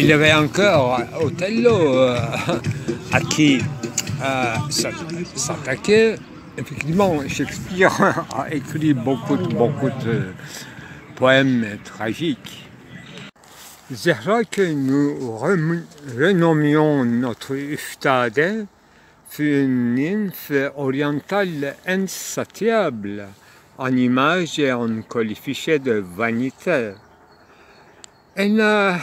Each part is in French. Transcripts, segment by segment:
Il y avait encore Othello à qui s'attaquer. Effectivement, Shakespeare a écrit beaucoup de poèmes tragiques. C'est vrai que nous renommions notre Yftade fut une nymphe orientale insatiable, en image et en colifichet de vanité. Elle n'a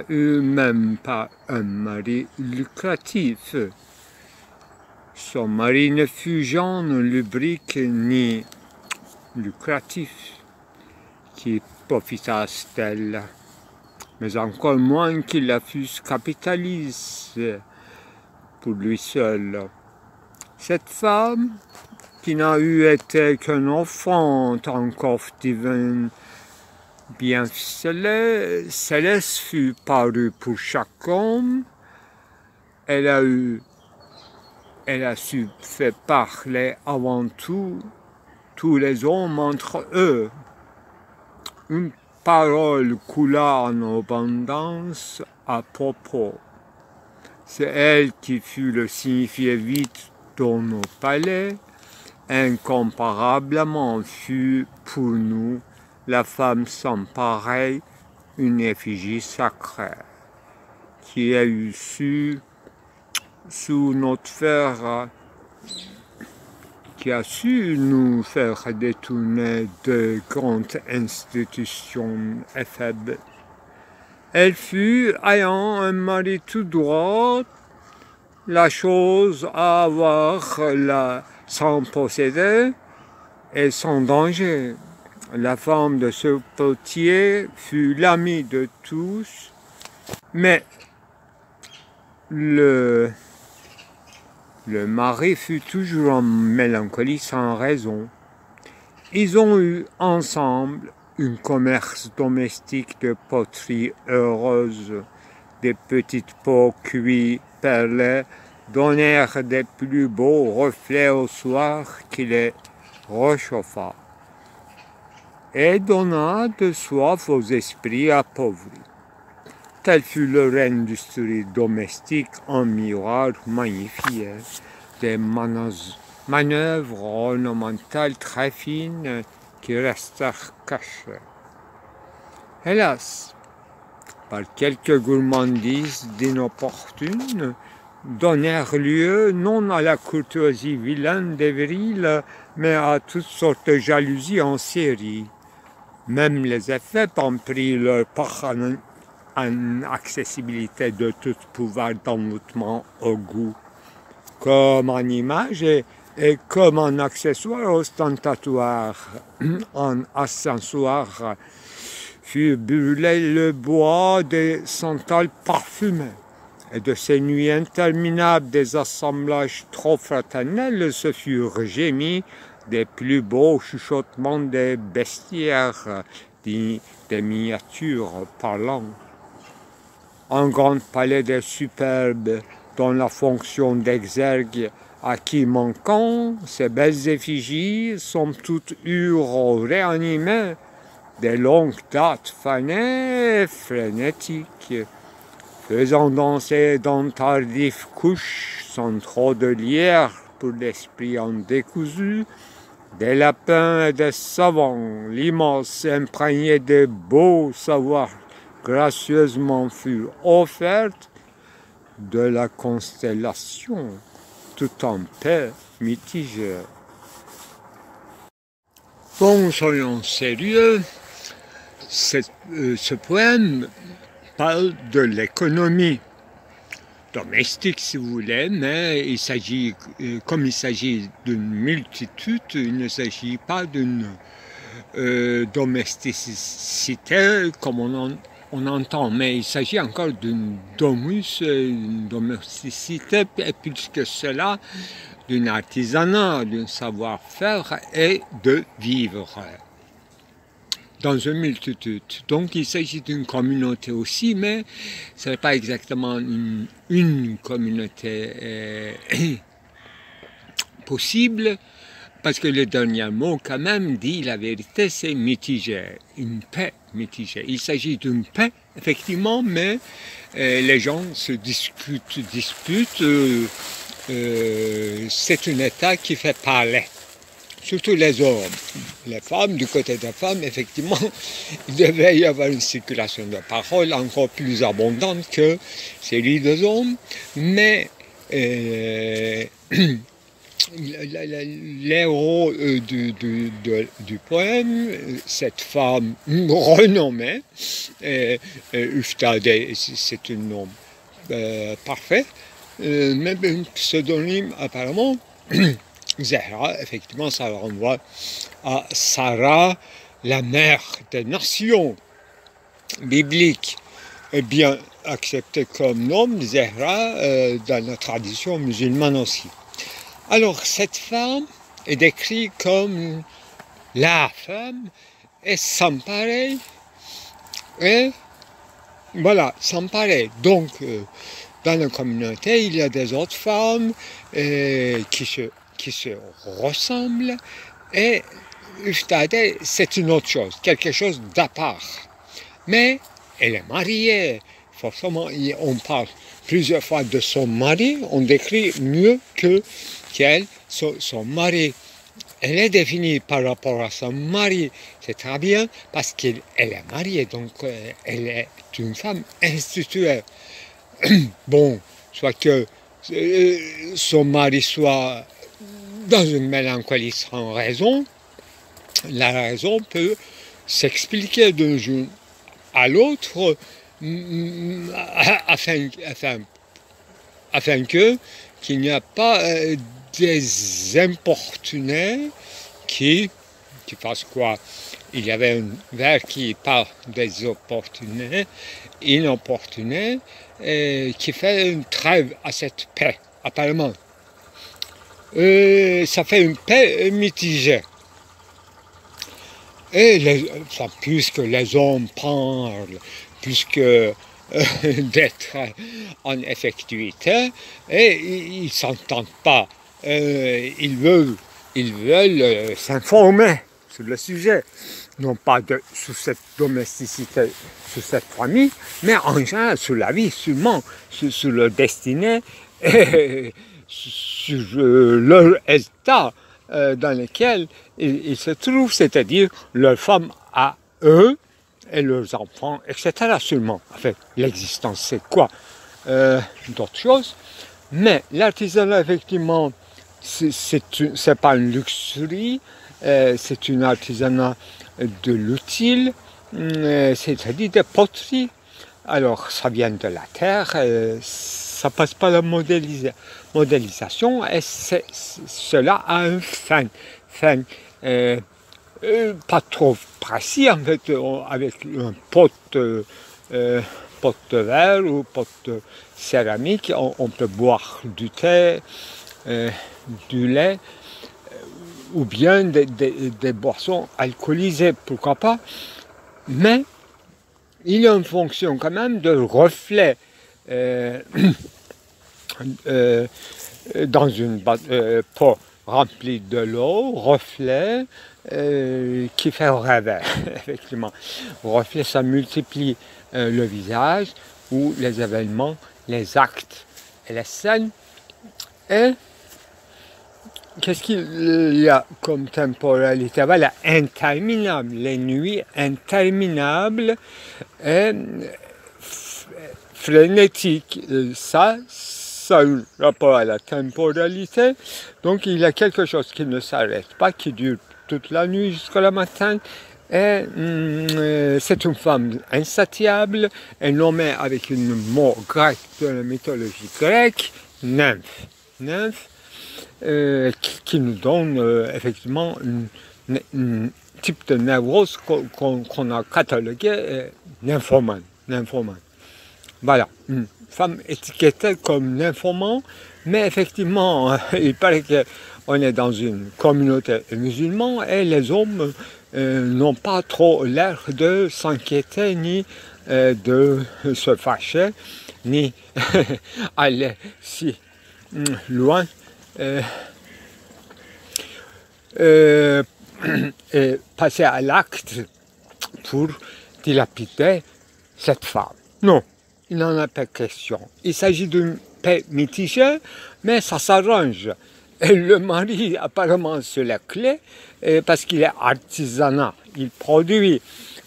eu même pas un mari lucratif. Son mari ne fut Jean lubrique ni lucratif, qui profitasse d'elle, mais encore moins qu'il la fût capitaliste pour lui seul. Cette femme, qui n'a eu été qu'un enfant encore divin, bien ficelé, Céleste fut parue pour chaque homme. Elle a su faire parler avant tout tous les hommes entre eux. Une parole coula en abondance à propos. C'est elle qui fut le signifié vite dans nos palais. Incomparablement fut pour nous la femme sans pareille, une effigie sacrée, qui a eu sous notre fer, qui a su nous faire détourner de grandes institutions faibles. Elle fut, ayant un mari tout droit, la chose à avoir sans posséder et sans danger. La femme de ce potier fut l'amie de tous, mais le mari fut toujours en mélancolie sans raison. Ils ont eu ensemble un commerce domestique de poterie heureuse. Des petites pots cuits perlés donnèrent des plus beaux reflets au soir qui les réchauffa, et donna de soif aux esprits appauvris. Telle fut leur industrie domestique en miroir magnifié, des manœuvres ornementales très fines qui restèrent cachées. Hélas, par quelques gourmandises inopportunes, donnèrent lieu non à la courtoisie vilaine des virils, mais à toutes sortes de jalousies en série. Même les effets en prirent leur part en accessibilité de tout pouvoir d'envoûtement au goût, comme en image et comme en accessoire ostentatoire. En ascensoir fut brûlé le bois des santales parfumées, et de ces nuits interminables des assemblages trop fraternels se furent gémis des plus beaux chuchotements des bestiaires, des miniatures parlantes. Un grand palais des superbes, dont la fonction d'exergue à qui manquant, ces belles effigies sont toutes réanimées, des longues dates fanées et frénétiques, faisant danser dans tardives couches, sans trop de lierre pour l'esprit en décousu, des lapins et des savants, l'immense imprégné de beaux savoirs gracieusement fut offerte de la constellation, tout en paix mitigée. Bon, soyons sérieux, ce poème parle de l'économie domestique, si vous voulez, mais il s'agit, comme il s'agit d'une multitude, il ne s'agit pas d'une domesticité comme on entend, mais il s'agit encore d'une une domesticité, et plus que cela, d'un artisanat, d'un savoir-faire et de vivre dans une multitude. Donc il s'agit d'une communauté aussi, mais ce n'est pas exactement une communauté possible, parce que le dernier mot, quand même, dit la vérité, c'est mitigé, une paix mitigée. Il s'agit d'une paix, effectivement, mais les gens se disputent. C'est un état qui fait parler, surtout les hommes. Les femmes, du côté des femmes, effectivement, il devait y avoir une circulation de parole encore plus abondante que celle des hommes, mais l'héros du poème, cette femme renommée, Üftade, c'est un nom parfait, même un pseudonyme apparemment, Zahra, effectivement, ça renvoie à Sarah, la mère des nations bibliques, bien acceptée comme nom, Zahra, dans la tradition musulmane aussi. Alors, cette femme est décrite comme la femme et sans pareil, et voilà, sans pareil. Donc, dans la communauté, il y a des autres femmes qui se ressemblent, et Üftade, c'est une autre chose, quelque chose d'à part. Mais elle est mariée, forcément, on parle plusieurs fois de son mari, on décrit mieux qu'elle, son mari. Elle est définie par rapport à son mari, c'est très bien, parce qu'elle est mariée, donc elle est une femme instituée. Bon, soit que son mari soit dans une mélancolie sans raison, la raison peut s'expliquer d'un jour à l'autre afin qu'il n'y a pas des importunés qui fassent quoi. Il y avait un vers qui parle des opportunés, inopportunés, qui fait une trêve à cette paix, apparemment. Ça fait une paix mitigée. Et puisque les hommes parlent, puisque d'être en effectivité, et ils ne s'entendent pas, ils veulent s'informer sur le sujet, non pas sur cette domesticité, sur cette famille, mais en général sur la vie, sûrement, sur leur destinée, et sur leur état dans lequel ils se trouvent, c'est-à-dire leurs femmes à eux et leurs enfants, etc. Sûrement. En fait, l'existence, c'est quoi d'autres choses. Mais l'artisanat, effectivement, c'est pas une luxurie, c'est un artisanat de l'utile, c'est-à-dire de poterie. Alors, ça vient de la terre, ça passe par la modélisation, et cela a une fin pas trop précis, en fait, avec un pot de verre ou pot de céramique, on peut boire du thé, du lait, ou bien des boissons alcoolisées, pourquoi pas, mais il y a une fonction quand même de reflet dans une pot rempli de l'eau, reflet qui fait rêver, effectivement. Reflet, ça multiplie le visage ou les événements, les actes et les scènes. Et qu'est-ce qu'il y a comme temporalité? Voilà, interminable, les nuits interminables et frénétiques. Ça a un rapport à la temporalité. Donc il y a quelque chose qui ne s'arrête pas, qui dure toute la nuit jusqu'au matin. Et c'est une femme insatiable, et nommée avec un mot grec de la mythologie grecque, nymphe. Nymphe, qui nous donne effectivement un type de névrose qu'on a catalogué nymphomane. Voilà, une femme étiquetée comme nymphomane, mais effectivement, il paraît qu'on est dans une communauté musulmane et les hommes n'ont pas trop l'air de s'inquiéter ni de se fâcher, ni aller si loin passer à l'acte pour dilapider cette femme. Non, il n'en a pas question. Il s'agit d'une paix mitigée, mais ça s'arrange. Et le mari, apparemment, c'est la clé, parce qu'il est artisanat. Il produit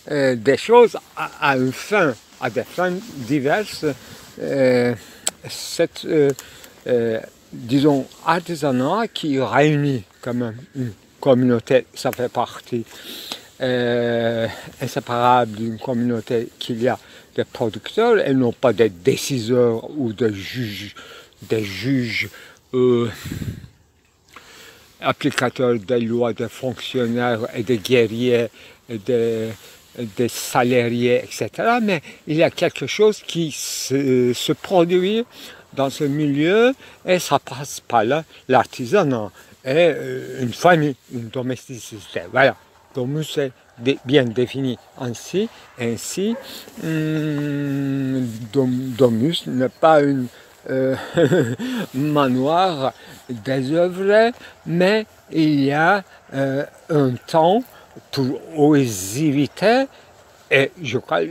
des choses à des fins diverses. Disons, artisanat qui réunit quand même une communauté, ça fait partie inséparable d'une communauté qu'il y a des producteurs et non pas des déciseurs ou des juges applicateurs des lois, des fonctionnaires et des guerriers, et des salariés, etc. Mais il y a quelque chose qui se produit dans ce milieu et ça passe par là, l'artisanat et une famille, une domesticité. Voilà. Domus est bien défini ainsi. Domus n'est pas une manoir désœuvré, mais il y a un temps pour éviter, et je crois,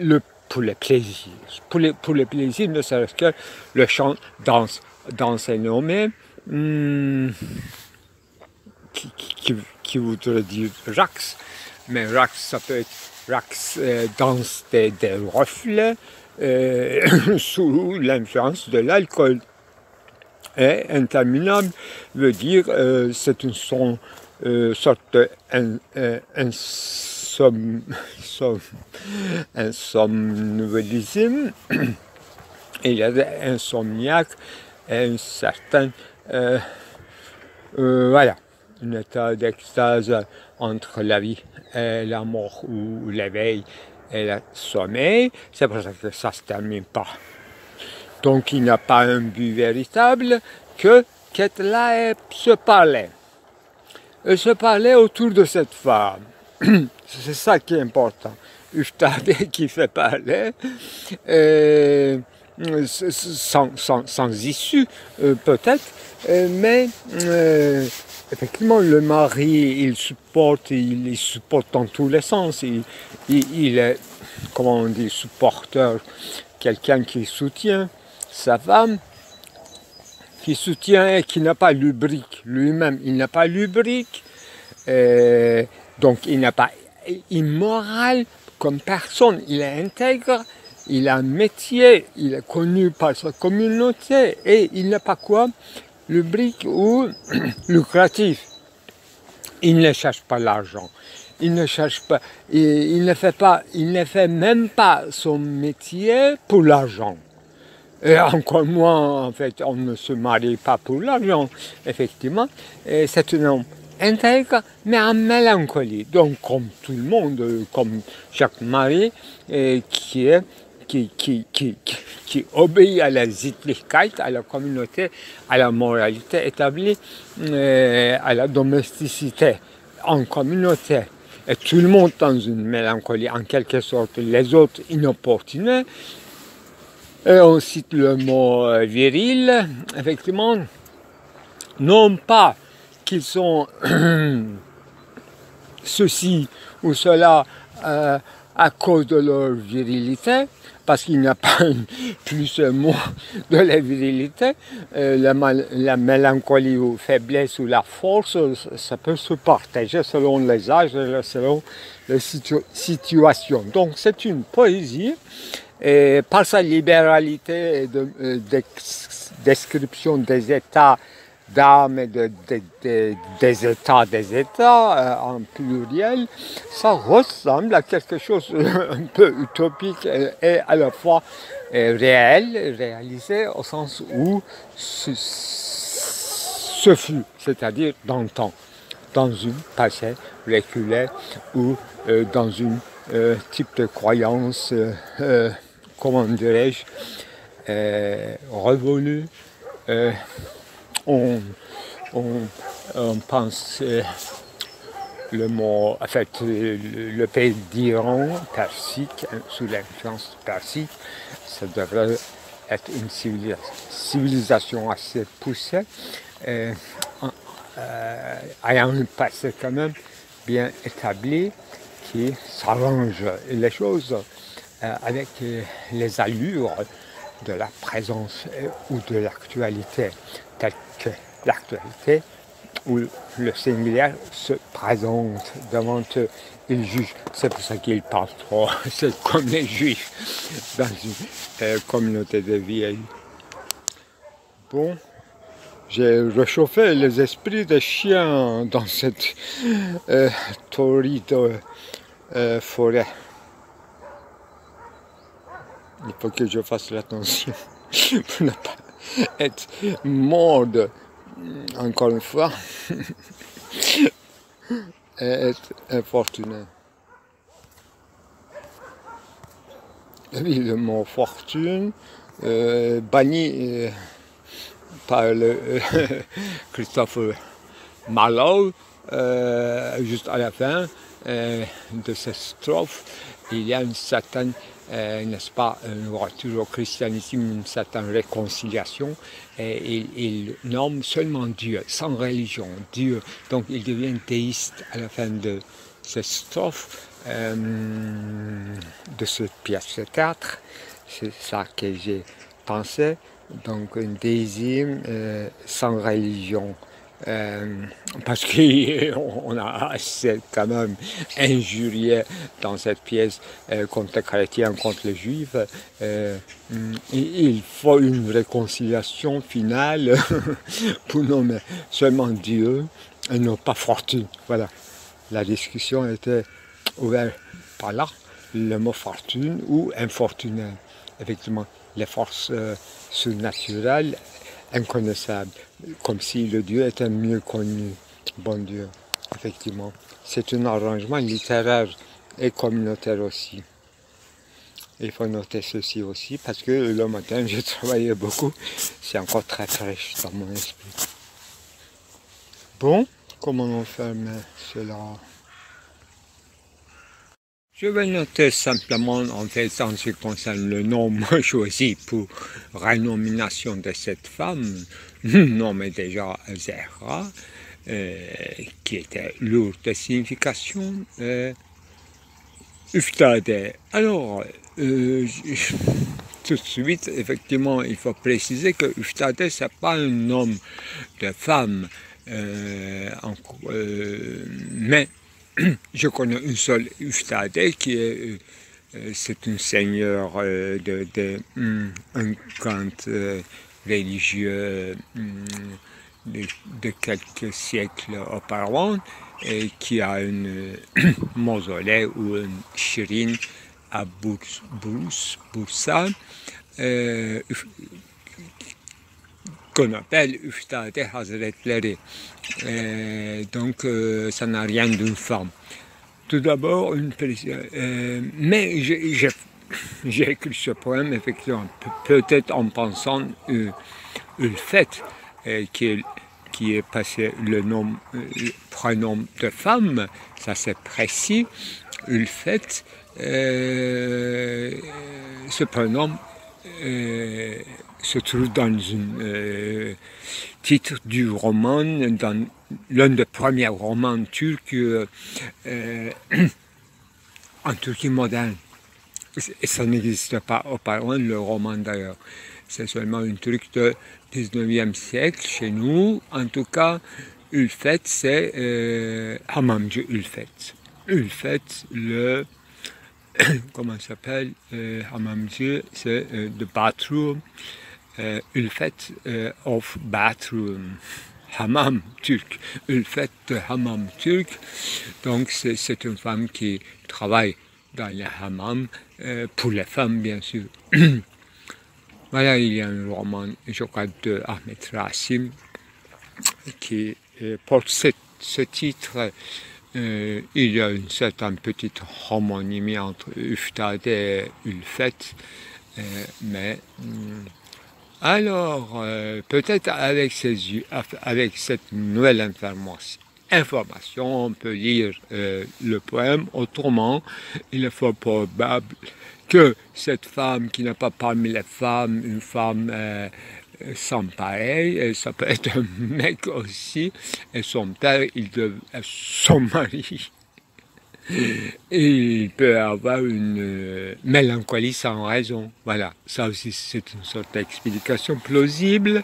pour le plaisir. Pour le plaisir, ne serait-ce que le chant, danse est nommé, qui voudrait dire rax, mais rax, ça peut être rax, danse des reflets, sous l'influence de l'alcool. Et interminable veut dire c'est une sorte de insomnolisme. Il y a des insomniaques et une certaine voilà, un état d'extase entre la vie et la mort, ou l'éveil et le sommeil. C'est pour ça que ça ne se termine pas. Donc il n'y a pas un but véritable qu'être là et se parler. Et se parler autour de cette femme. C'est ça qui est important. Ustadé qui fait parler, sans issue peut-être, mais effectivement le mari il supporte dans tous les sens. Il est, comment on dit, supporteur, quelqu'un qui soutient sa femme, qui soutient et qui n'a pas lubrique lui-même. Il n'a pas lubrique, donc il n'est pas immoral comme personne. Il est intègre, il a un métier, il est connu par sa communauté et il n'est pas quoi, lubrique ou lucratif. Il ne cherche pas l'argent. Il ne cherche pas, il ne fait même pas son métier pour l'argent. Et encore moins, en fait, on ne se marie pas pour l'argent, effectivement. C'est un homme intègre, mais en mélancolie. Donc, comme tout le monde, comme chaque mari, qui obéit à la Sittlichkeit, à la communauté, à la moralité établie, à la domesticité en communauté. Et tout le monde dans une mélancolie, en quelque sorte, les autres inopportunés. Et on cite le mot viril, effectivement, non pas qu'ils sont ceci ou cela à cause de leur virilité, parce qu'il n'y a pas plus ou moins de la virilité. La mélancolie ou faiblesse ou la force, ça peut se partager selon les âges, selon les situations. Donc c'est une poésie. Et par sa libéralité et description des états d'âme et des états en pluriel, ça ressemble à quelque chose un peu utopique et à la fois réalisé au sens où ce fut, c'est-à-dire dans le temps, dans une passé reculé ou dans une type de croyance comment dirais-je, révolue. On pense le mot, en fait, le pays d'Iran, persique, sous l'influence persique, ça devrait être une civilisation assez poussée. ayant un passé quand même bien établi, qui s'arrange les choses avec les allures de la présence ou de l'actualité, telle que l'actualité où le singulier se présente devant eux, il juge. C'est pour ça qu'il parle trop. C'est comme les juifs dans une communauté de vieilles. Bon, j'ai réchauffé les esprits des chiens dans cette torride forêt. Il faut que je fasse l'attention pour ne pas être mort encore une fois et être infortuné. Oui, le mot fortune, banni par le Christophe Marlowe, juste à la fin de cette strophe, il y a une certaine, n'est-ce pas, une retour au christianisme, une certaine réconciliation, et il nomme seulement Dieu, sans religion, Dieu. Donc il devient théiste à la fin de cette strophe de cette pièce de théâtre. C'est ça que j'ai pensé. Donc un déisme sans religion. Parce qu'on a assez quand même injurié dans cette pièce contre les chrétiens, contre les juifs. Il faut une réconciliation finale pour nommer seulement Dieu et non pas fortune. Voilà, la discussion était ouverte par là, le mot fortune ou infortuné. Effectivement, les forces surnaturelles inconnaissables, comme si le Dieu était mieux connu. Bon Dieu, effectivement. C'est un arrangement littéraire et communautaire aussi. Il faut noter ceci aussi, parce que le matin, j'ai travaillé beaucoup. C'est encore très fraîche dans mon esprit. Bon, comment on ferme cela? Je vais noter simplement, en fait, en ce qui concerne le nom choisi pour renomination de cette femme, nommée déjà Zéhra, qui était lourde de signification, Uftade. Alors, tout de suite, effectivement, il faut préciser que Uftade, ce n'est pas un nom de femme, mais je connais une seule Uftade qui est, c'est une seigneur un conte religieux de quelques siècles auparavant, et qui a une mausolée ou une chirine à Bursa, qu'on appelle Üftade Hazretleri. Donc ça n'a rien d'une femme. Tout d'abord, mais j'ai écrit ce poème effectivement, peut-être en pensant le fait qui est passé le prénom de femme, ça c'est précis, le fait, ce prénom se trouve dans un titre du roman, dans l'un des premiers romans turcs en Turquie moderne. Et ça n'existe pas auparavant, le roman d'ailleurs. C'est seulement un truc du 19e siècle chez nous. En tout cas, Ülfet, c'est Hamamcı Ülfet. Ülfet, comment ça s'appelle, Hamamcı, c'est the bathroom. Ülfet of bathroom. Hammam turc. Ülfet de hammam turc. Donc c'est une femme qui travaille dans les hammams, pour les femmes bien sûr. Voilà, il y a un roman, je crois, de Ahmet Rasim qui porte ce titre. Il y a une certaine petite homonymie entre Üftade et Ülfet, mais alors peut-être avec cette nouvelle information, on peut lire le poème autrement. Il est fort probable que cette femme qui n'est pas parmi les femmes, une femme sans pareil, et ça peut être un mec aussi, et son père, son mari, il peut avoir une mélancolie sans raison. Voilà, ça aussi c'est une sorte d'explication plausible,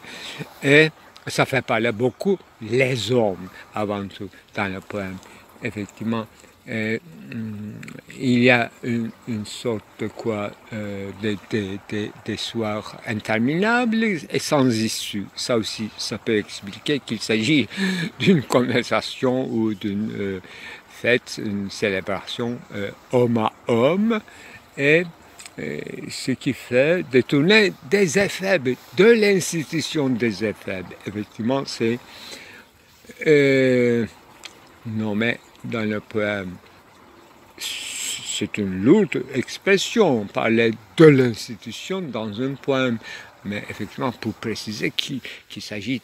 et ça fait parler beaucoup les hommes avant tout dans le poème. Effectivement, il y a une sorte de quoi, des soirs interminables et sans issue. Ça aussi, ça peut expliquer qu'il s'agit d'une conversation ou d'une fête, une célébration homme à homme, et ce qui fait détourner des éphèbes, de l'institution des éphèbes. Effectivement, c'est nommé dans le poème. C'est une lourde expression, parler de l'institution dans un poème, mais effectivement pour préciser qu'il s'agit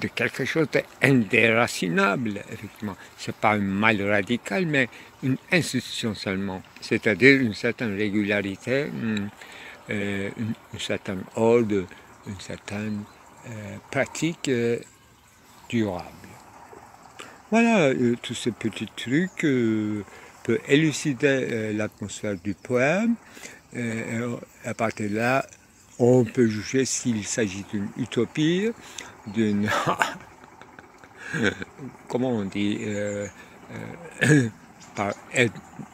de quelque chose d'indéracinable, effectivement. Ce n'est pas un mal radical, mais une institution seulement, c'est-à-dire une certaine régularité, une certaine ordre, une certaine pratique durable. Voilà, tous ces petits trucs peut élucider l'atmosphère du poème. À partir de là, on peut juger s'il s'agit d'une utopie, d'une comment on dit, par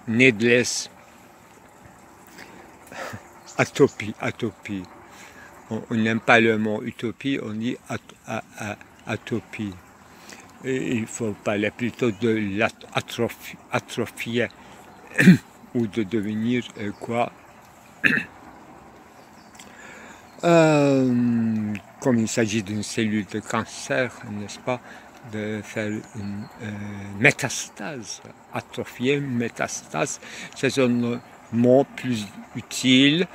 needless atopie. On n'aime pas le mot utopie, on dit atopie. Et il faut parler plutôt de l'atrophier ou de devenir quoi. Comme il s'agit d'une cellule de cancer, n'est-ce pas, de faire une métastase, atrophier, métastase, c'est un mot plus utile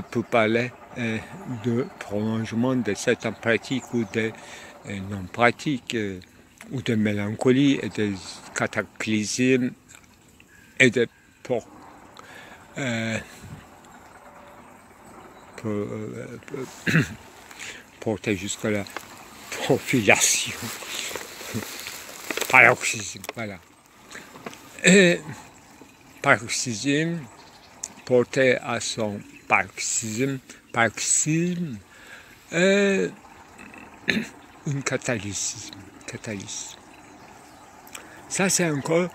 pour parler de prolongement de certaines pratiques ou de non-pratiques, ou de mélancolie et de cataclysme et de porter jusqu'à la profilation, paroxysme, voilà. Et paroxysme, porter à son paroxysme, une catalyse. Ça, c'est encore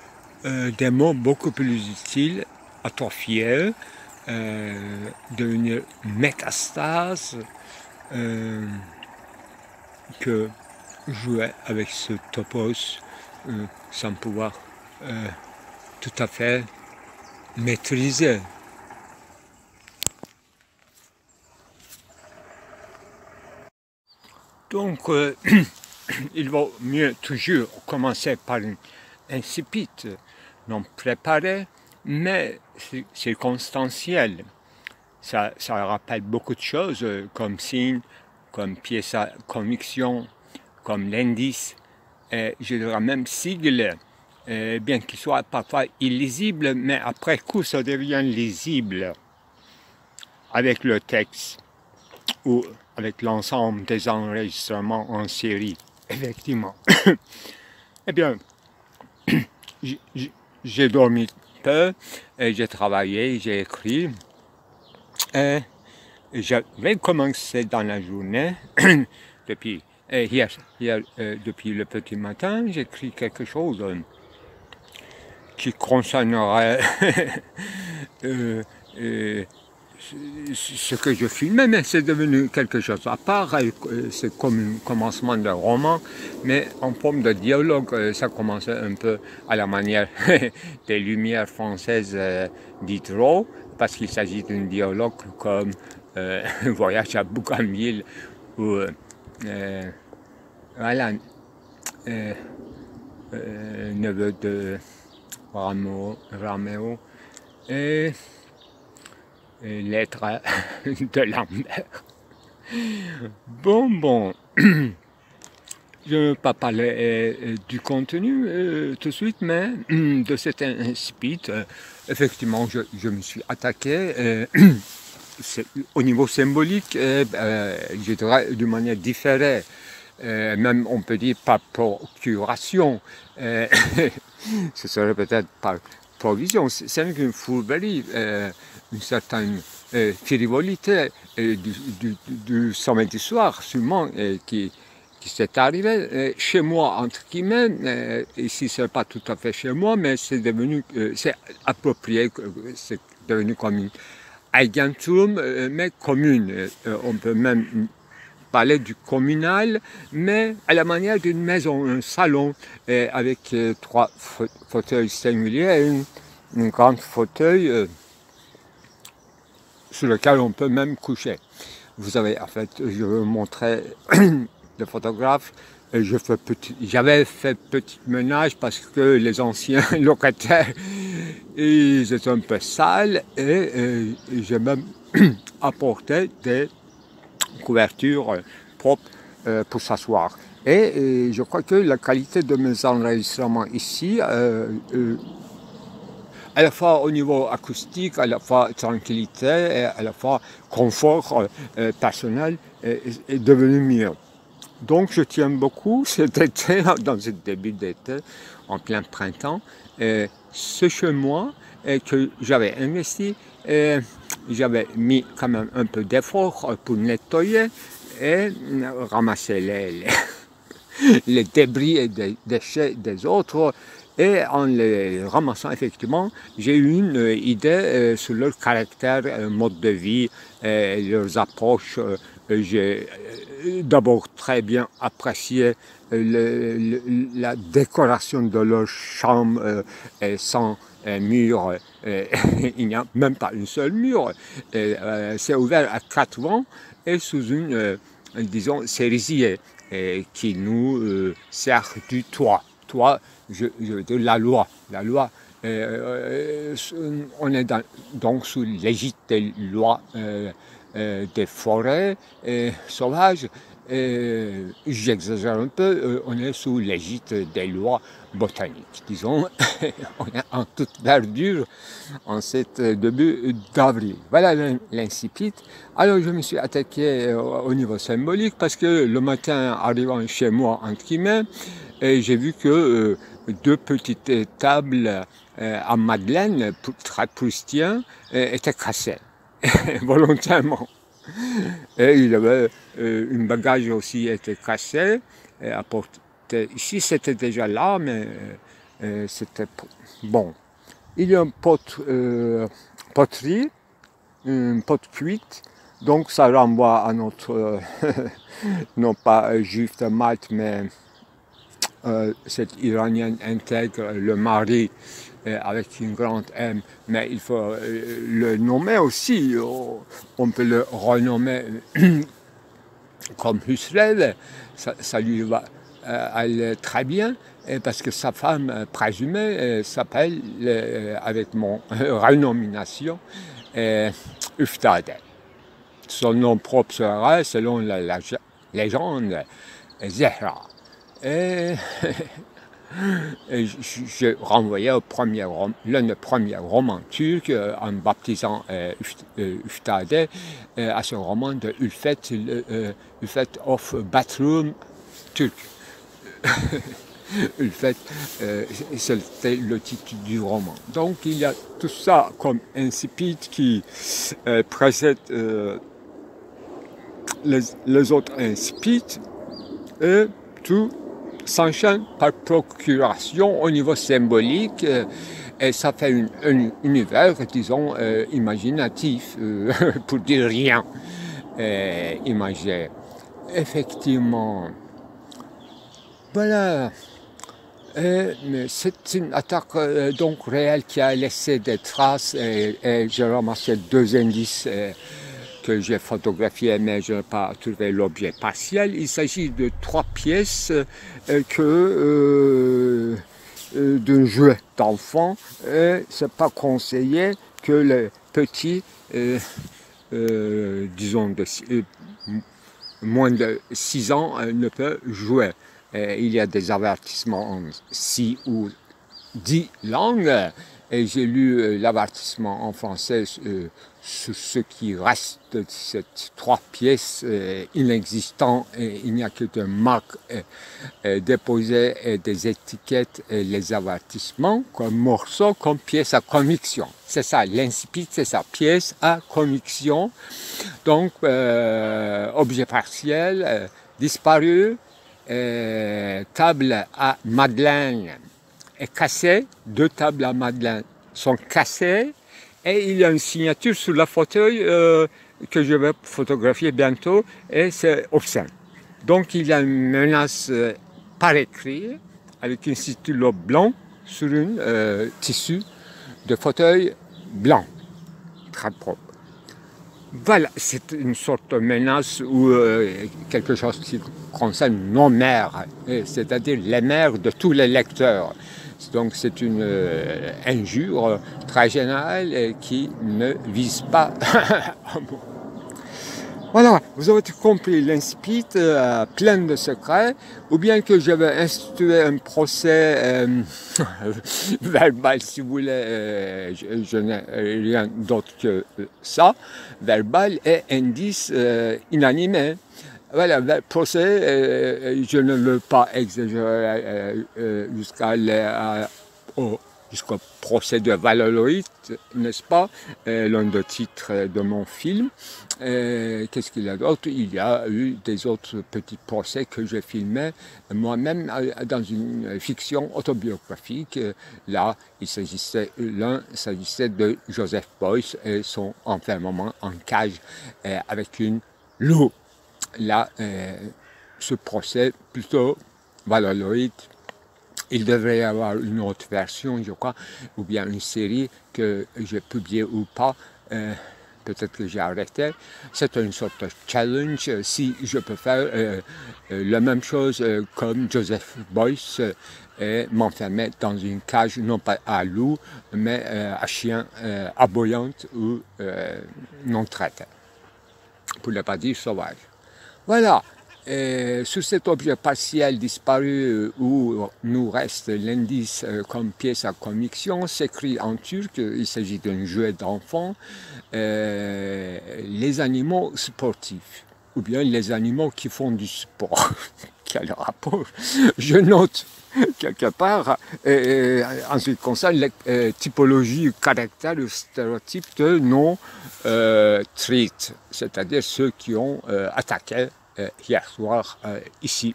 des mots beaucoup plus utiles, atrophier, devenir métastase, que jouer avec ce topos sans pouvoir tout à fait maîtriser. Donc, il vaut mieux toujours commencer par une incipit, non préparé, mais circonstanciel. Ça rappelle beaucoup de choses, comme signe, comme pièce à conviction, comme l'indice, et je dirais même sigle, bien qu'il soit parfois illisible, mais après coup, ça devient lisible avec le texte ou avec l'ensemble des enregistrements en série, effectivement. Eh bien, j'ai dormi peu, j'ai travaillé, j'ai écrit, et j'avais commencé dans la journée, depuis depuis le petit matin, j'écris quelque chose qui concernerait ce que je filmais, mais c'est devenu quelque chose à part, c'est comme un commencement de roman, mais en forme de dialogue. Ça commençait un peu à la manière des Lumières françaises Diderot, parce qu'il s'agit d'un dialogue comme Voyage à Bougainville, ou voilà, neveu de Rameau et lettre de Lambert. Bon, je ne vais pas parler du contenu tout de suite, mais de cet incipit, effectivement, je me suis attaqué au niveau symbolique, je dirais d'une manière différée, même on peut dire par procuration, ce serait peut-être par provision. C'est une fourberie, une certaine frivolité du samedi soir, sûrement, qui s'est arrivé chez moi, entre guillemets. Ici, ce n'est pas tout à fait chez moi, mais c'est devenu, c'est approprié, c'est devenu comme une Eigentum, mais commune. On peut même parler du communal, mais à la manière d'une maison, un salon, avec 3 fauteuils singuliers et une grande fauteuil sur lequel on peut même coucher. Vous avez, en fait, je vais vous montrer le photographe. J'avais fait petit ménage parce que les anciens locataires, ils étaient un peu sales et j'ai même apporté des couvertures propres pour s'asseoir. Et je crois que la qualité de mes enregistrements ici, à la fois au niveau acoustique, à la fois tranquillité, et à la fois confort personnel, est devenu mieux. Donc je tiens beaucoup cet été, dans ce début d'été, en plein printemps, ce chez moi que j'avais investi, j'avais mis quand même un peu d'effort pour nettoyer et ramasser les débris et les déchets des autres. Et en les ramassant, effectivement, j'ai eu une idée sur leur caractère, mode de vie, leurs approches. J'ai d'abord très bien apprécié la décoration de leur chambre sans mur. Il n'y a même pas une seule mur. C'est ouvert à 4 vents et sous une, disons, cerisier qui nous sert du toit. Toit, je veux dire la loi. La loi, on est donc sous l'égide des lois des forêts sauvages. J'exagère un peu, on est sous l'égide des lois botaniques, disons. On est en toute verdure en cet début d'avril. Voilà l'incipit. Alors je me suis attaqué au niveau symbolique parce que le matin, arrivant chez moi, entre guillemets, j'ai vu que 2 petites tables à Madeleine, très proustien, étaient cassées, volontairement. Et il y avait une bagage aussi était cassée, ici c'était déjà là, mais c'était bon. Il y a une poterie, une pote cuite, donc ça renvoie à notre, non pas juif de Malte, mais cette Iranienne intègre le mari avec une grande M, mais il faut le nommer aussi, on peut le renommer comme Husrev, ça lui va aller très bien, parce que sa femme présumée s'appelle, avec mon renomination, Üftade. Son nom propre sera, selon la légende, Zehra. Et je renvoyais l'un des premiers romans turcs en baptisant Üftade à ce roman de Ulfet of Bathroom turc. Ulfet, c'était le titre du roman. Donc il y a tout ça comme incipit qui précède les autres incipites et tout s'enchaîne par procuration au niveau symbolique et ça fait un univers, disons, imaginatif, pour dire rien, imagé. Effectivement, voilà. Mais c'est une attaque donc réelle qui a laissé des traces et j'ai ramassé 2 indices que j'ai photographié, mais je n'ai pas trouvé l'objet partiel. Il s'agit de 3 pièces d'un jouet d'enfant. C'est pas conseillé que les petits, disons, moins de 6 ans, ne peuvent jouer. Il y a des avertissements en 6 ou 10 langues. et j'ai lu l'avertissement en français sur ce qui reste de ces 3 pièces inexistantes, et il n'y a que des marques déposées et des étiquettes et les avertissements comme morceaux, comme pièces à conviction. C'est ça, l'incipit, c'est ça, pièce à conviction. Donc, objet partiel, disparu, table à Madeleine est cassée, 2 tables à Madeleine sont cassées, et il y a une signature sur la fauteuil que je vais photographier bientôt, et c'est obscène. Donc il y a une menace par écrit, avec un stylo blanc sur un tissu de fauteuil blanc, très propre. Voilà, c'est une sorte de menace ou quelque chose qui concerne nos mères, c'est-à-dire les mères de tous les lecteurs. Donc c'est une injure très générale qui ne vise pas. Voilà, vous avez compris, l'incipit plein de secrets, ou bien que je vais instituer un procès verbal, si vous voulez, je n'ai rien d'autre que ça, verbal et indice inanimé. Voilà, le procès, je ne veux pas exagérer jusqu'au procès de Valladolid, n'est-ce pas, l'un des titres de mon film. Qu'est-ce qu'il y a d'autre? Il y a eu des autres petits procès que j'ai filmés moi-même dans une fiction autobiographique. Là, l'un s'agissait de Joseph Beuys et son enfermement en cage avec une loupe. Là, ce procès, plutôt Valladolid, il devrait y avoir une autre version, je crois, ou bien une série que j'ai publiée ou pas. Peut-être que j'ai arrêté. C'est une sorte de challenge. Si je peux faire la même chose comme Joseph Beuys et m'enfermer dans une cage, non pas à loup, mais à chien aboyante ou non traité, pour ne pas dire sauvage. Voilà. Sur cet objet partiel disparu où nous reste l'indice comme pièce à conviction, s'écrit en turc, il s'agit d'un jouet d'enfant, les animaux sportifs, ou bien les animaux qui font du sport. Quel rapport? Je note quelque part, en ce qui concerne les typologies, caractères ou stéréotypes de nos treats, c'est-à-dire ceux qui ont attaqué hier soir ici.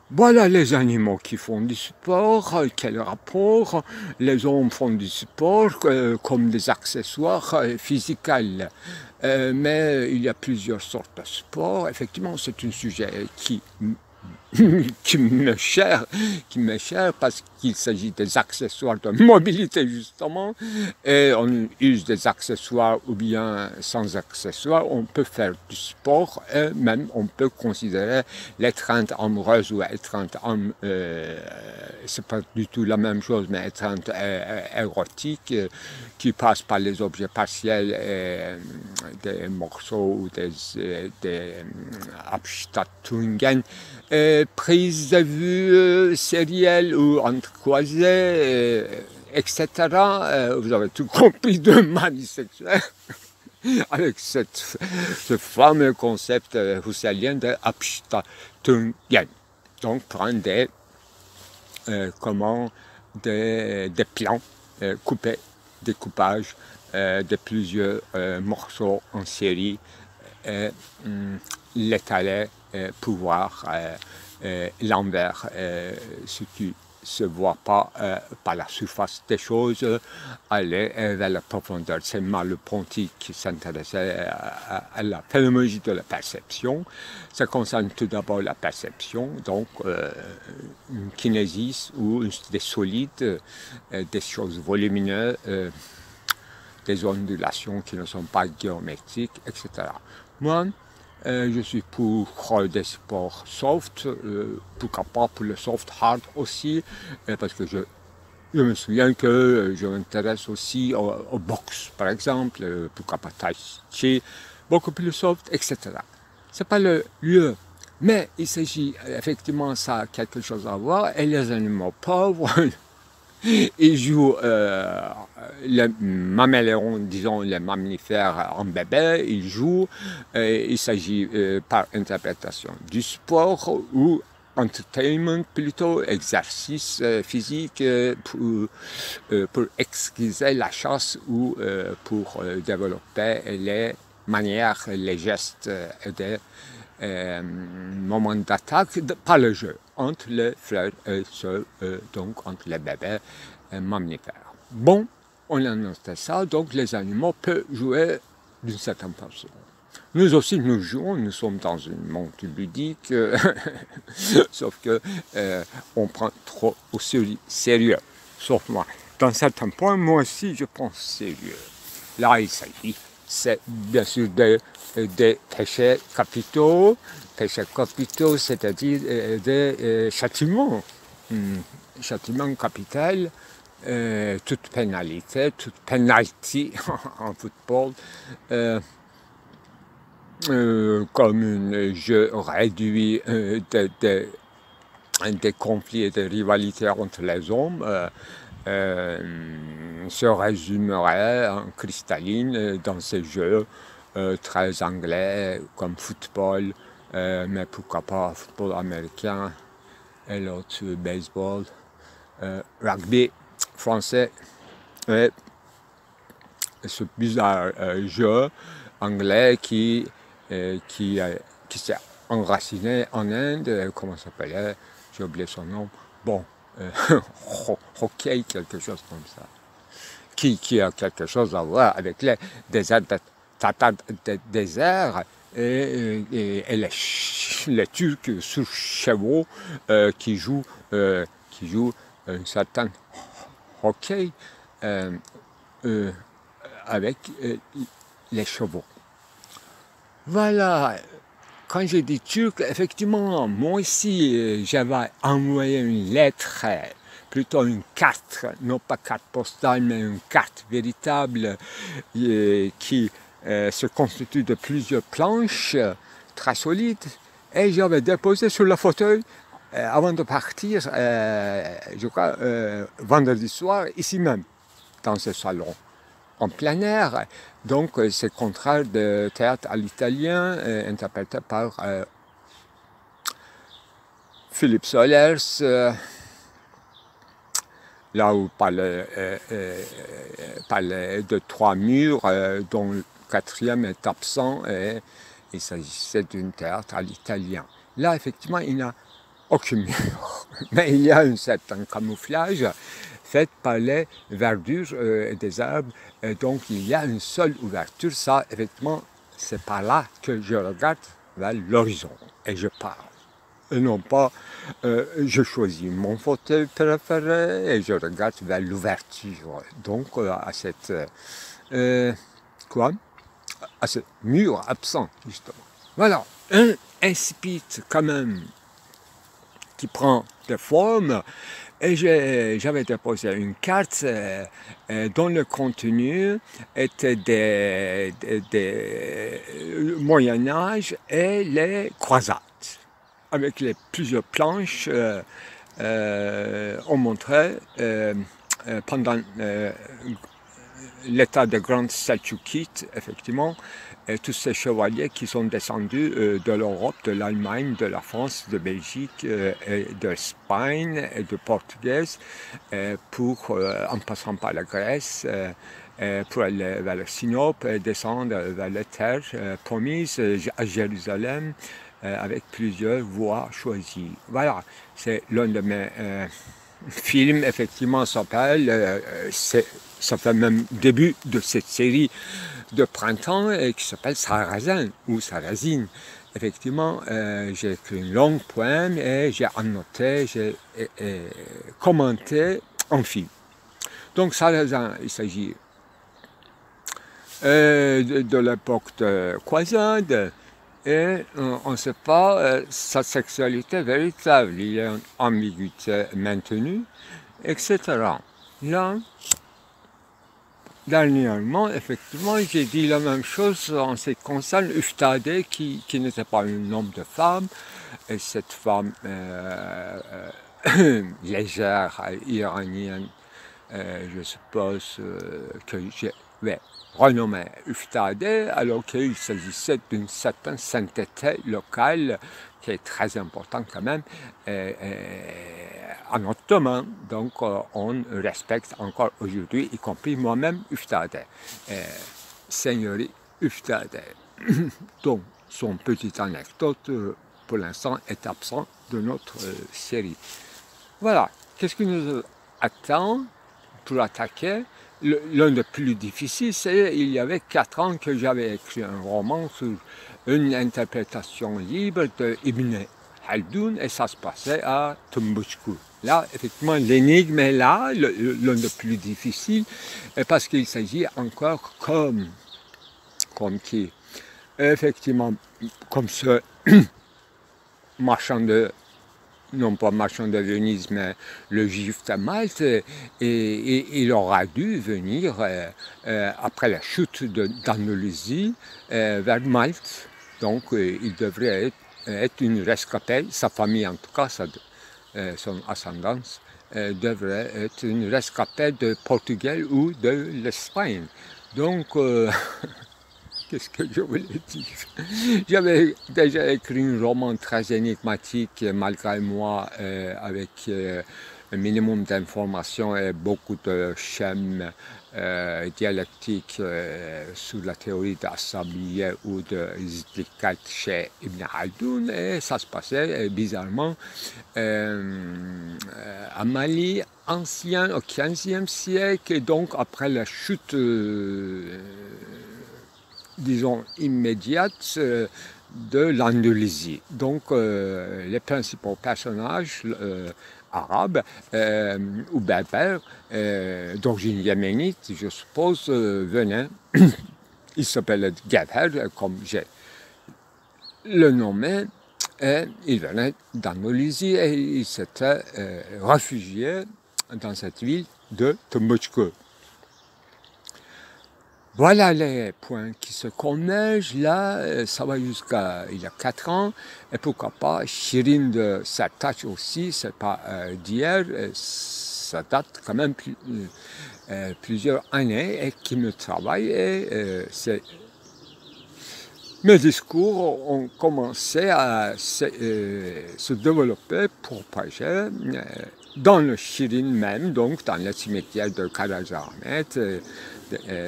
Voilà les animaux qui font du sport, quel rapport? Les hommes font du sport comme des accessoires physiques. Mais il y a plusieurs sortes de sports. Effectivement, c'est un sujet qui m'est cher parce qu'il s'agit des accessoires de mobilité justement, et on use des accessoires ou bien sans accessoires, on peut faire du sport et même on peut considérer l'étreinte amoureuse ou étreinte c'est pas du tout la même chose, mais étreinte érotique qui passe par les objets partiels et des morceaux ou des Abstattungen, prise de vue sérielle ou entrecroisée, etc. Vous avez tout compris de ma vie sexuelle avec ce fameux concept husserlien de Abstattungen. Donc prendre des plans coupés, découpage de plusieurs morceaux en série, l'étaler, pouvoir l'envers, ce qui ne se voit pas par la surface des choses, aller vers la profondeur. C'est Merleau-Ponty qui s'intéressait à la phénoménologie de la perception. Ça concerne tout d'abord la perception, donc une kinésis ou des solides, des choses volumineuses, des ondulations qui ne sont pas géométriques, etc. Moi, je suis pour des sports soft, pourquoi pas pour le soft hard aussi, parce que je me souviens que je m'intéresse aussi au boxe, par exemple, pourquoi pas tai chi, beaucoup plus soft, etc. C'est pas le lieu, mais il s'agit effectivement, ça a quelque chose à voir, et les animaux pauvres, il joue le mammalion, disons les mammifères en bébé, il joue, il s'agit par interprétation du sport ou entertainment plutôt, exercice physique pour exquiser la chasse ou pour développer les manières, les gestes des moments d'attaque par le jeu entre les frères et sœurs, donc entre les bébés mammifères. Bon, on a noté ça, donc les animaux peuvent jouer d'une certaine façon. Nous aussi, nous jouons, nous sommes dans un monde ludique, sauf que on prend trop au sérieux, sauf moi. Dans certains points, moi aussi, je prends sérieux. Là, il s'agit, c'est bien sûr des péchés capitaux, c'est-à-dire des châtiments, châtiments capitaux, toute pénalité, toute penalty en football, comme un jeu réduit des conflits et des rivalités entre les hommes, se résumerait en cristalline dans ces jeux très anglais comme football, mais pourquoi pas football américain et l'autre baseball, rugby français et ce bizarre jeu anglais qui s'est enraciné en Inde, comment ça s'appelait, j'ai oublié son nom, bon, hockey, quelque chose comme ça, qui a quelque chose à voir avec les déserts et les Turcs sur chevaux qui jouent un certain hockey avec les chevaux. Voilà, quand j'ai dit turc, effectivement, moi aussi, j'avais envoyé une lettre, plutôt une carte, non pas carte postale, mais une carte véritable qui se constitue de plusieurs planches très solides, et j'avais déposé sur le fauteuil avant de partir, je crois, vendredi soir, ici même, dans ce salon, en plein air. Donc, c'est contraire de théâtre à l'italien, interprété par Philippe Solers, là où parlait de 3 murs, dont le 4e est absent, et il s'agissait d'un théâtre à l'italien. Là, effectivement, il n'y a aucun mur, mais il y a un certain camouflage fait par les verdures des arbres, et donc il y a une seule ouverture. Ça, effectivement, c'est par là que je regarde vers l'horizon et je parle. Et non pas, je choisis mon fauteuil préféré et je regarde vers l'ouverture. Donc, à cette, à ce mur absent, justement. Voilà, un incipit quand même qui prend des formes. Et j'avais déposé une carte dont le contenu était des Moyen-Âge et les croisades. Avec les plusieurs planches, on montrait pendant l'état de Grande Selçukide, effectivement, tous ces chevaliers qui sont descendus de l'Europe, de l'Allemagne, de la France, de Belgique, et d'Espagne et de Portugaise, en passant par la Grèce, pour aller vers le Sinope et descendre vers les terres promises à Jérusalem, avec plusieurs voies choisies. Voilà, c'est l'un de mes films, effectivement, s'appelle, ça fait même début de cette série de printemps qui s'appelle Sarrazin ou Sarrazine. Effectivement, j'ai écrit une longue poème et j'ai annoté, j'ai commenté en film. Donc Sarrazin, il s'agit de l'époque de croisade, et on ne sait pas sa sexualité véritable, il y a une ambiguïté maintenue, etc. Là, dernièrement, effectivement, j'ai dit la même chose en ce qui concerne Üftade, qui n'était pas un nom de femme, et cette femme légère, iranienne, Je suppose que j'ai renommé Uftade, alors qu'il s'agissait d'une certaine sainteté locale qui est très importante quand même en ottoman. Donc on respecte encore aujourd'hui, y compris moi-même, Uftade, Seigneurie Uftade. Donc son petite anecdote pour l'instant est absent de notre série. Voilà, qu'est-ce qui nous attend pour attaquer? L'un des plus difficiles, c'est il y avait 4 ans que j'avais écrit un roman sur une interprétation libre de Ibn Khaldoun et ça se passait à Tombouctou. Là, effectivement, l'énigme est là, l'un des plus difficiles, parce qu'il s'agit encore comme qui, effectivement, comme ce marchand de, non pas marchand de Venise, mais le juif de Malte, et il aura dû venir, après la chute d'Andalousie, vers Malte. Donc il devrait être une rescapée, sa famille en tout cas, son ascendance, devrait être une rescapée de Portugal ou de l'Espagne. Donc, qu'est-ce que je voulais dire? J'avais déjà écrit un roman très énigmatique, malgré moi, avec un minimum d'informations et beaucoup de schèmes dialectiques sur la théorie d'Assabieh ou de Zdikat chez Ibn Khaldoun, et ça se passait bizarrement à Mali ancien, au XVe siècle, et donc après la chute disons, immédiate de l'Andalousie. Donc, les principaux personnages arabes ou berbères, d'origine yéménite, je suppose, venaient. Il s'appelait Gabher, comme j'ai le nommé, et il venait d'Andalousie et il s'était réfugié dans cette ville de Tombouctou. Voilà les points qui se convergent. Là, ça va jusqu'à il y a 4 ans. Et pourquoi pas, Shirin de Sertaç aussi, c'est pas d'hier, ça date quand même plusieurs années et qui me travaille. Et mes discours ont commencé à se développer pour propager dans le Shirin même, donc dans le cimetière de Karacaahmet,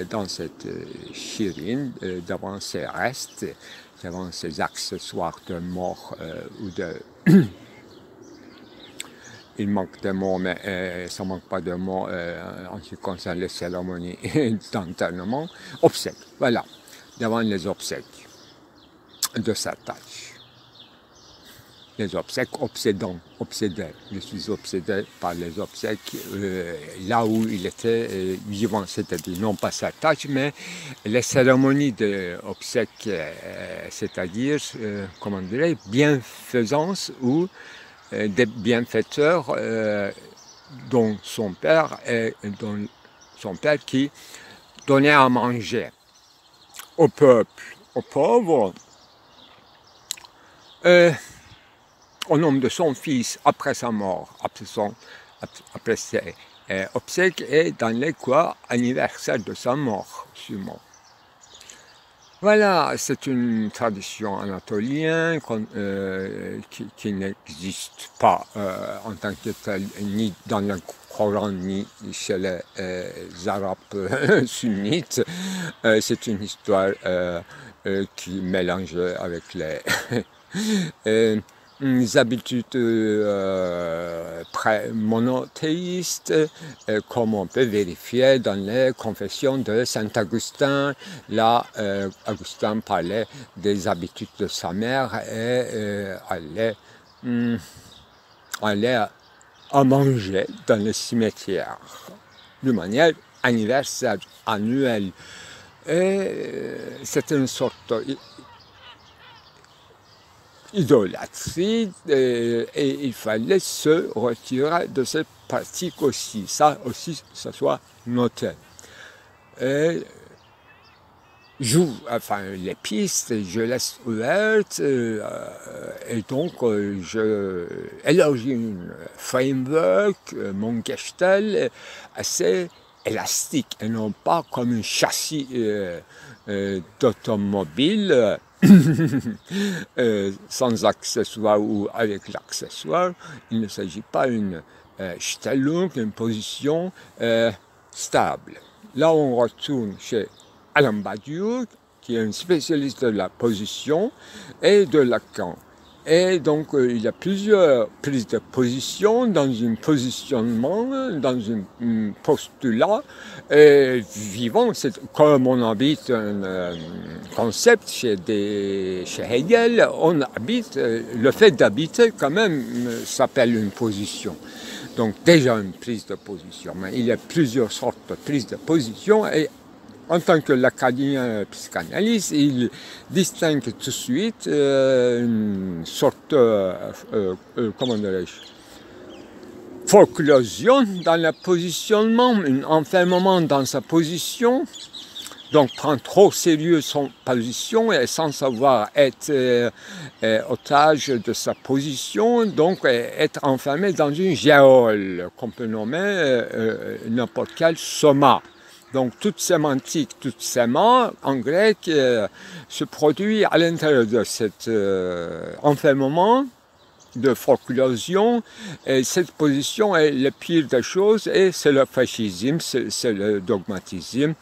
dans cette Shirin, devant ses restes, devant ses accessoires de mort ou de... Il manque de mots, mais ça ne manque pas de mots en ce qui concerne les cérémonies d'enterrement. Obsèques, voilà, devant les obsèques de Sertaç. Les obsèques, obsédé. Je suis obsédé par les obsèques là où il était vivant, c'est-à-dire non pas Sertaç, mais les cérémonies d'obsèques, c'est-à-dire, comment dirais, bienfaisance ou des bienfaiteurs dont son père qui donnait à manger au peuple, aux pauvres, au nom de son fils, après sa mort, après ses obsèques, et dans les quoi anniversaire de sa mort, sûrement. Voilà, c'est une tradition anatolienne qui n'existe pas en tant que telle, ni dans le Coran, ni chez les Arabes sunnites. C'est une histoire qui mélange avec les habitudes monothéistes, comme on peut vérifier dans les confessions de Saint Augustin. Là, Augustin parlait des habitudes de sa mère et allait à manger dans le cimetière, de manière anniversaire, annuelle. Et c'était une sorte idolâtrie et il fallait se retirer de cette pratique aussi. Ça soit noté. Et j'ouvre, enfin les pistes, je laisse ouvertes et donc je élargis une framework, mon Gestalt assez élastique et non pas comme un châssis d'automobile sans accessoire ou avec l'accessoire. Il ne s'agit pas d'une Stellung, une position stable. Là, on retourne chez Alain Badiou, qui est un spécialiste de la position et de Lacan. Et donc, il y a plusieurs prises de position dans un positionnement, dans un postulat vivant. C'est comme on habite un concept chez Hegel, on habite, le fait d'habiter quand même s'appelle une position. Donc déjà une prise de position. Mais il y a plusieurs sortes de prises de position et en tant que l'acadien psychanalyste, il distingue tout de suite une sorte comment dirais-je, foreclosion dans le positionnement, un enfermement dans sa position, donc prend trop sérieux son position et sans savoir être otage de sa position, donc être enfermé dans une géole qu'on peut nommer n'importe quel soma. Donc toute sémantique, toute séma en grec se produit à l'intérieur de cet enfermement de foreclosion, et cette position est le pire des choses, et c'est le fascisme, c'est le dogmatisme,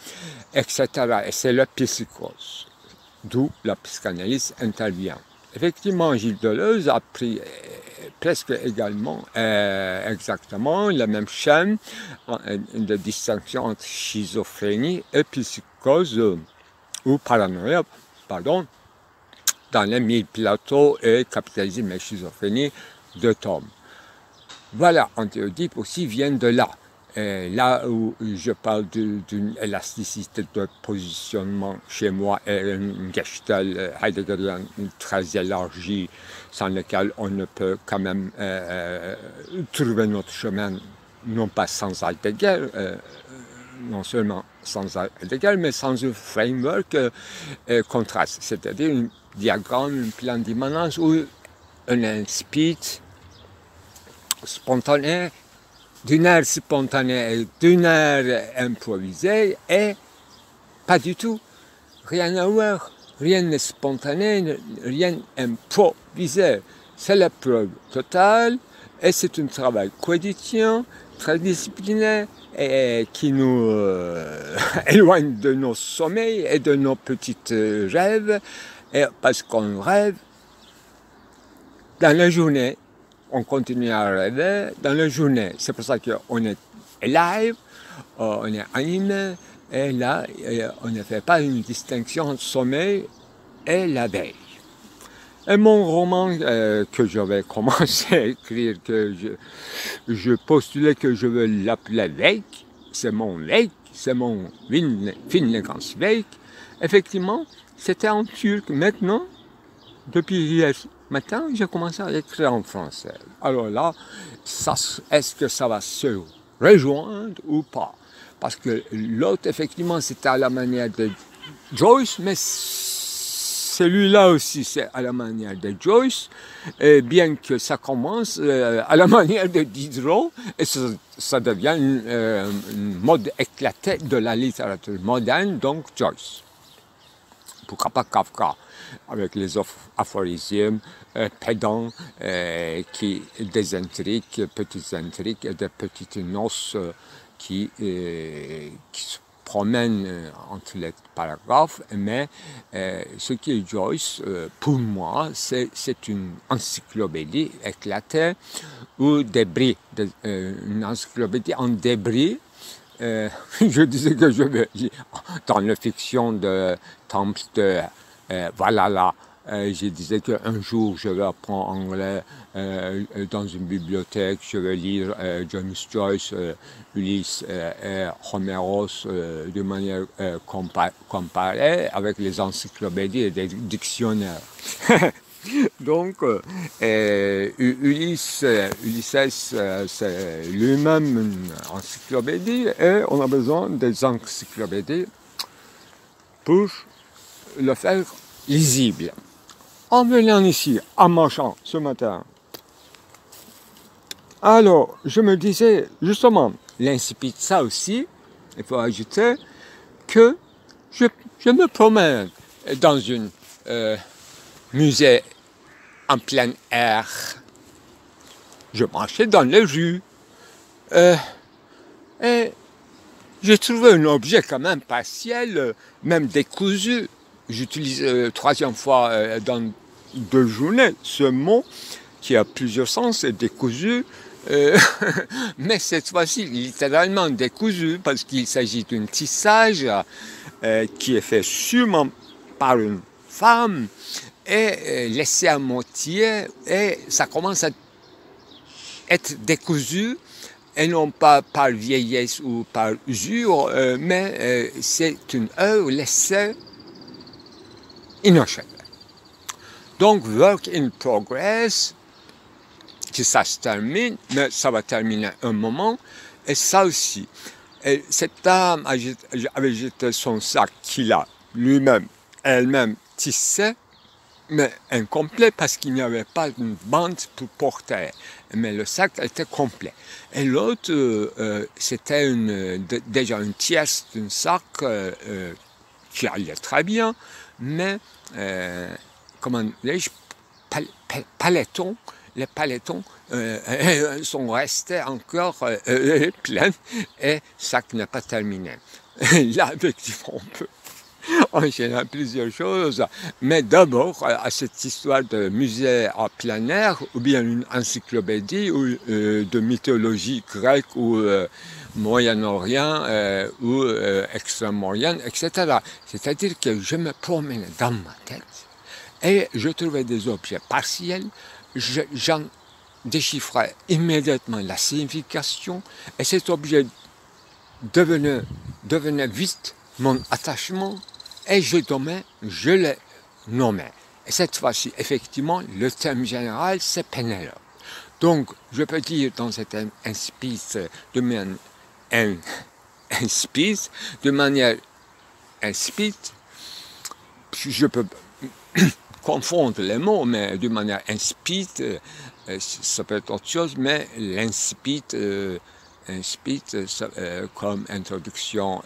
etc. Et c'est la psychose, d'où la psychanalyse intervient. Effectivement, Gilles Deleuze a pris presque également, exactement la même chaîne de distinction entre schizophrénie et psychose, ou paranoïa, pardon, dans les 1000 plateaux et capitalisme et schizophrénie de tomes. Voilà, Antéodype aussi vient de là. Là où je parle d'une élasticité de positionnement chez moi et une gestalt heideggerienne très élargie, sans laquelle on ne peut quand même trouver notre chemin, non pas sans Heidegger, non seulement sans Heidegger, mais sans un framework contraste, c'est-à-dire un diagramme, un plan d'immanence ou un speed spontané, d'une air spontanée et d'une air improvisée, et pas du tout, rien à voir, rien n'est spontané, rien improvisé. C'est la preuve totale, et c'est un travail quotidien, très discipliné, et qui nous éloigne de nos sommeils et de nos petits rêves, et parce qu'on rêve dans la journée. On continue à rêver dans la journée. C'est pour ça qu'on est live, on est animé, et là, on ne fait pas une distinction entre sommeil et la veille. Et mon roman que je vais commencer à écrire, que je postulais que je veux l'appeler Weg, c'est mon Weg, c'est mon Finnegansweg. Effectivement, c'était en turc. Maintenant, depuis hier matin, j'ai commencé à écrire en français. Alors là, est-ce que ça va se rejoindre ou pas? Parce que l'autre, effectivement, c'était à la manière de Joyce, mais celui-là aussi, c'est à la manière de Joyce, et bien que ça commence à la manière de Diderot, et ça devient une mode éclatée de la littérature moderne, donc Joyce. Pourquoi pas Kafka, avec les aphorismes pédants, des intrigues, petites intrigues et des petites noces qui se promènent entre les paragraphes. Mais ce qui est Joyce, pour moi, c'est une encyclopédie éclatée ou débris, une encyclopédie en débris. Je disais que je vais dans la fiction de Temple de Valhalla, je disais qu'un jour je vais apprendre anglais dans une bibliothèque, je vais lire James Joyce, Ulysse et Homéros de manière comparée avec les encyclopédies et les dictionnaires. Donc, Ulysses, c'est lui-même une encyclopédie, et on a besoin des encyclopédies pour le faire lisible. En venant ici, en marchant ce matin, alors je me disais justement, l'insipide, ça aussi, il faut ajouter que je me promène dans un musée en plein air. Je marchais dans les rues et j'ai trouvé un objet quand même partiel, même décousu. J'utilise troisième fois dans 2 journées ce mot qui a plusieurs sens, décousu. Mais cette fois-ci, littéralement décousu, parce qu'il s'agit d'un tissage qui est fait sûrement par une femme et laissé à moitié, et ça commence à être décousu, et non pas par vieillesse ou par usure, mais c'est une œuvre laissée inachevée. Donc, work in progress, que ça se termine, mais ça va terminer un moment, et ça aussi. Et cette dame avait jeté son sac qu'il a lui-même, elle-même tissé, mais incomplet parce qu'il n'y avait pas une bande pour porter. Mais le sac était complet. Et l'autre, c'était déjà une pièce d'un sac qui allait très bien, mais, comment dirais-je, paletons, les paletons sont restés encore pleins et ça n'est pas terminé. Là, effectivement, on peut enchaîner plusieurs choses, mais d'abord à cette histoire de musée en plein air, ou bien une encyclopédie ou, de mythologie grecque ou Moyen-Orient ou Extrême-Orient, etc. C'est-à-dire que je me promenais dans ma tête et je trouvais des objets partiels, j'en déchiffrais immédiatement la signification et cet objet devenait vite mon attachement et je le nommais. Et cette fois-ci, effectivement, le thème général, c'est Pénélope. Donc, je peux dire dans cet inspice de manière inspite, je peux confondre les mots, mais de manière inspite, ça peut être autre chose, mais l'inspite, comme introduction,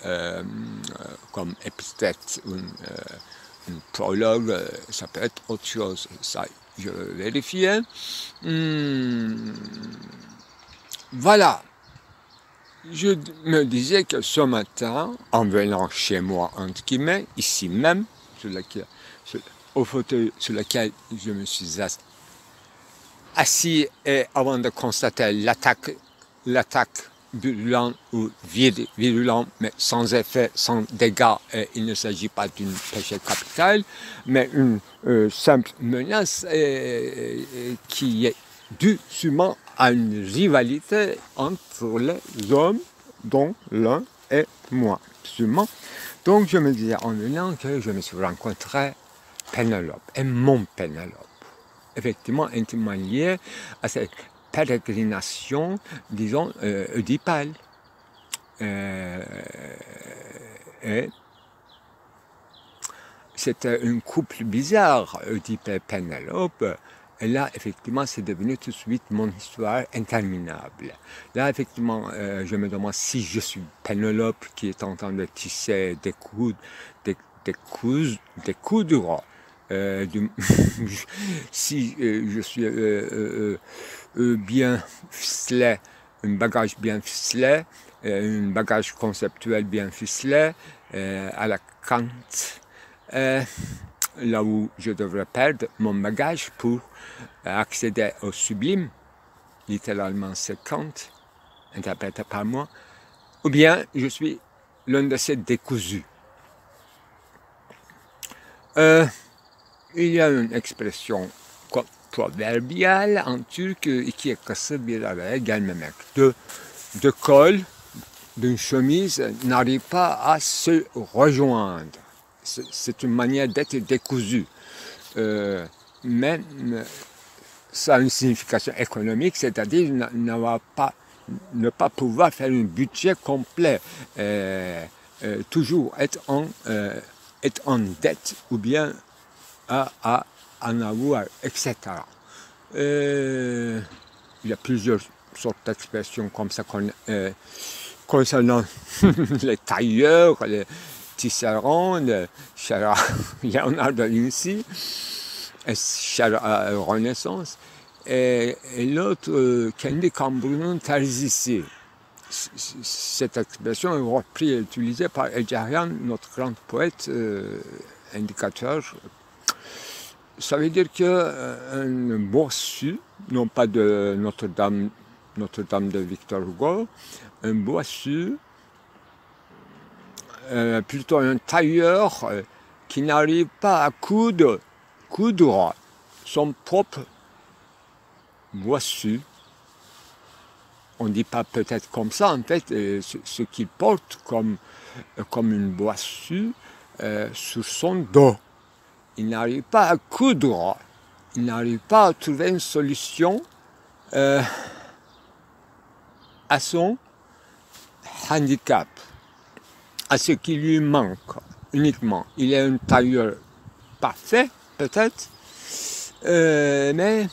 comme épithète, un prologue, ça peut être autre chose. Ça, je vérifiais. Voilà. Je me disais que ce matin, en venant chez moi, entre guillemets, ici même, au fauteuil sur lequel je me suis assis, et avant de constater l'attaque virulente ou virulente, mais sans effet, sans dégâts, il ne s'agit pas d'une péché capital, mais une simple menace qui est due sûrement à une rivalité entre les hommes, dont l'un est moi, sûrement. Donc je me disais en venant que je me suis rencontré Pénélope, et mon Pénélope, effectivement intimement lié à cette pérégrination, disons, oedipale. Et c'était un couple bizarre, Oedipe et Pénélope. Et là, effectivement, c'est devenu tout de suite mon histoire interminable. Là, effectivement, je me demande si je suis Pénélope qui est en train de tisser des coudres. Si je suis bien ficelé, un bagage bien ficelé, un bagage conceptuel bien ficelé, à la Kant, là où je devrais perdre mon bagage pour accéder au sublime, littéralement c'est Kant, interprété par moi, ou bien je suis l'un de ces décousus. Il y a une expression proverbiale en turc qui est kısa bir araya gelmemek. Deux cols d'une chemise n'arrivent pas à se rejoindre. C'est une manière d'être décousu. Mais ça a une signification économique, c'est-à-dire ne pas pouvoir faire un budget complet. Toujours être en être en dette ou bien à en avoir, etc. Il y a plusieurs sortes d'expressions comme ça concernant les tailleurs, les tisserands, Léonard de Vinci, Renaissance, et l'autre, kendi kamburunun terzisi. Cette expression est reprise et utilisée par Ecevit, notre grand poète, indicateur. Ça veut dire qu'un bossu, non pas de Notre-Dame de Victor Hugo, un bossu, plutôt un tailleur qui n'arrive pas à coudre son propre bossu. On ne dit pas peut-être comme ça, en fait, ce qu'il porte comme une boissue sur son dos. Il n'arrive pas à coudre, il n'arrive pas à trouver une solution à son handicap, à ce qui lui manque uniquement. Il est un tailleur parfait, peut-être, mais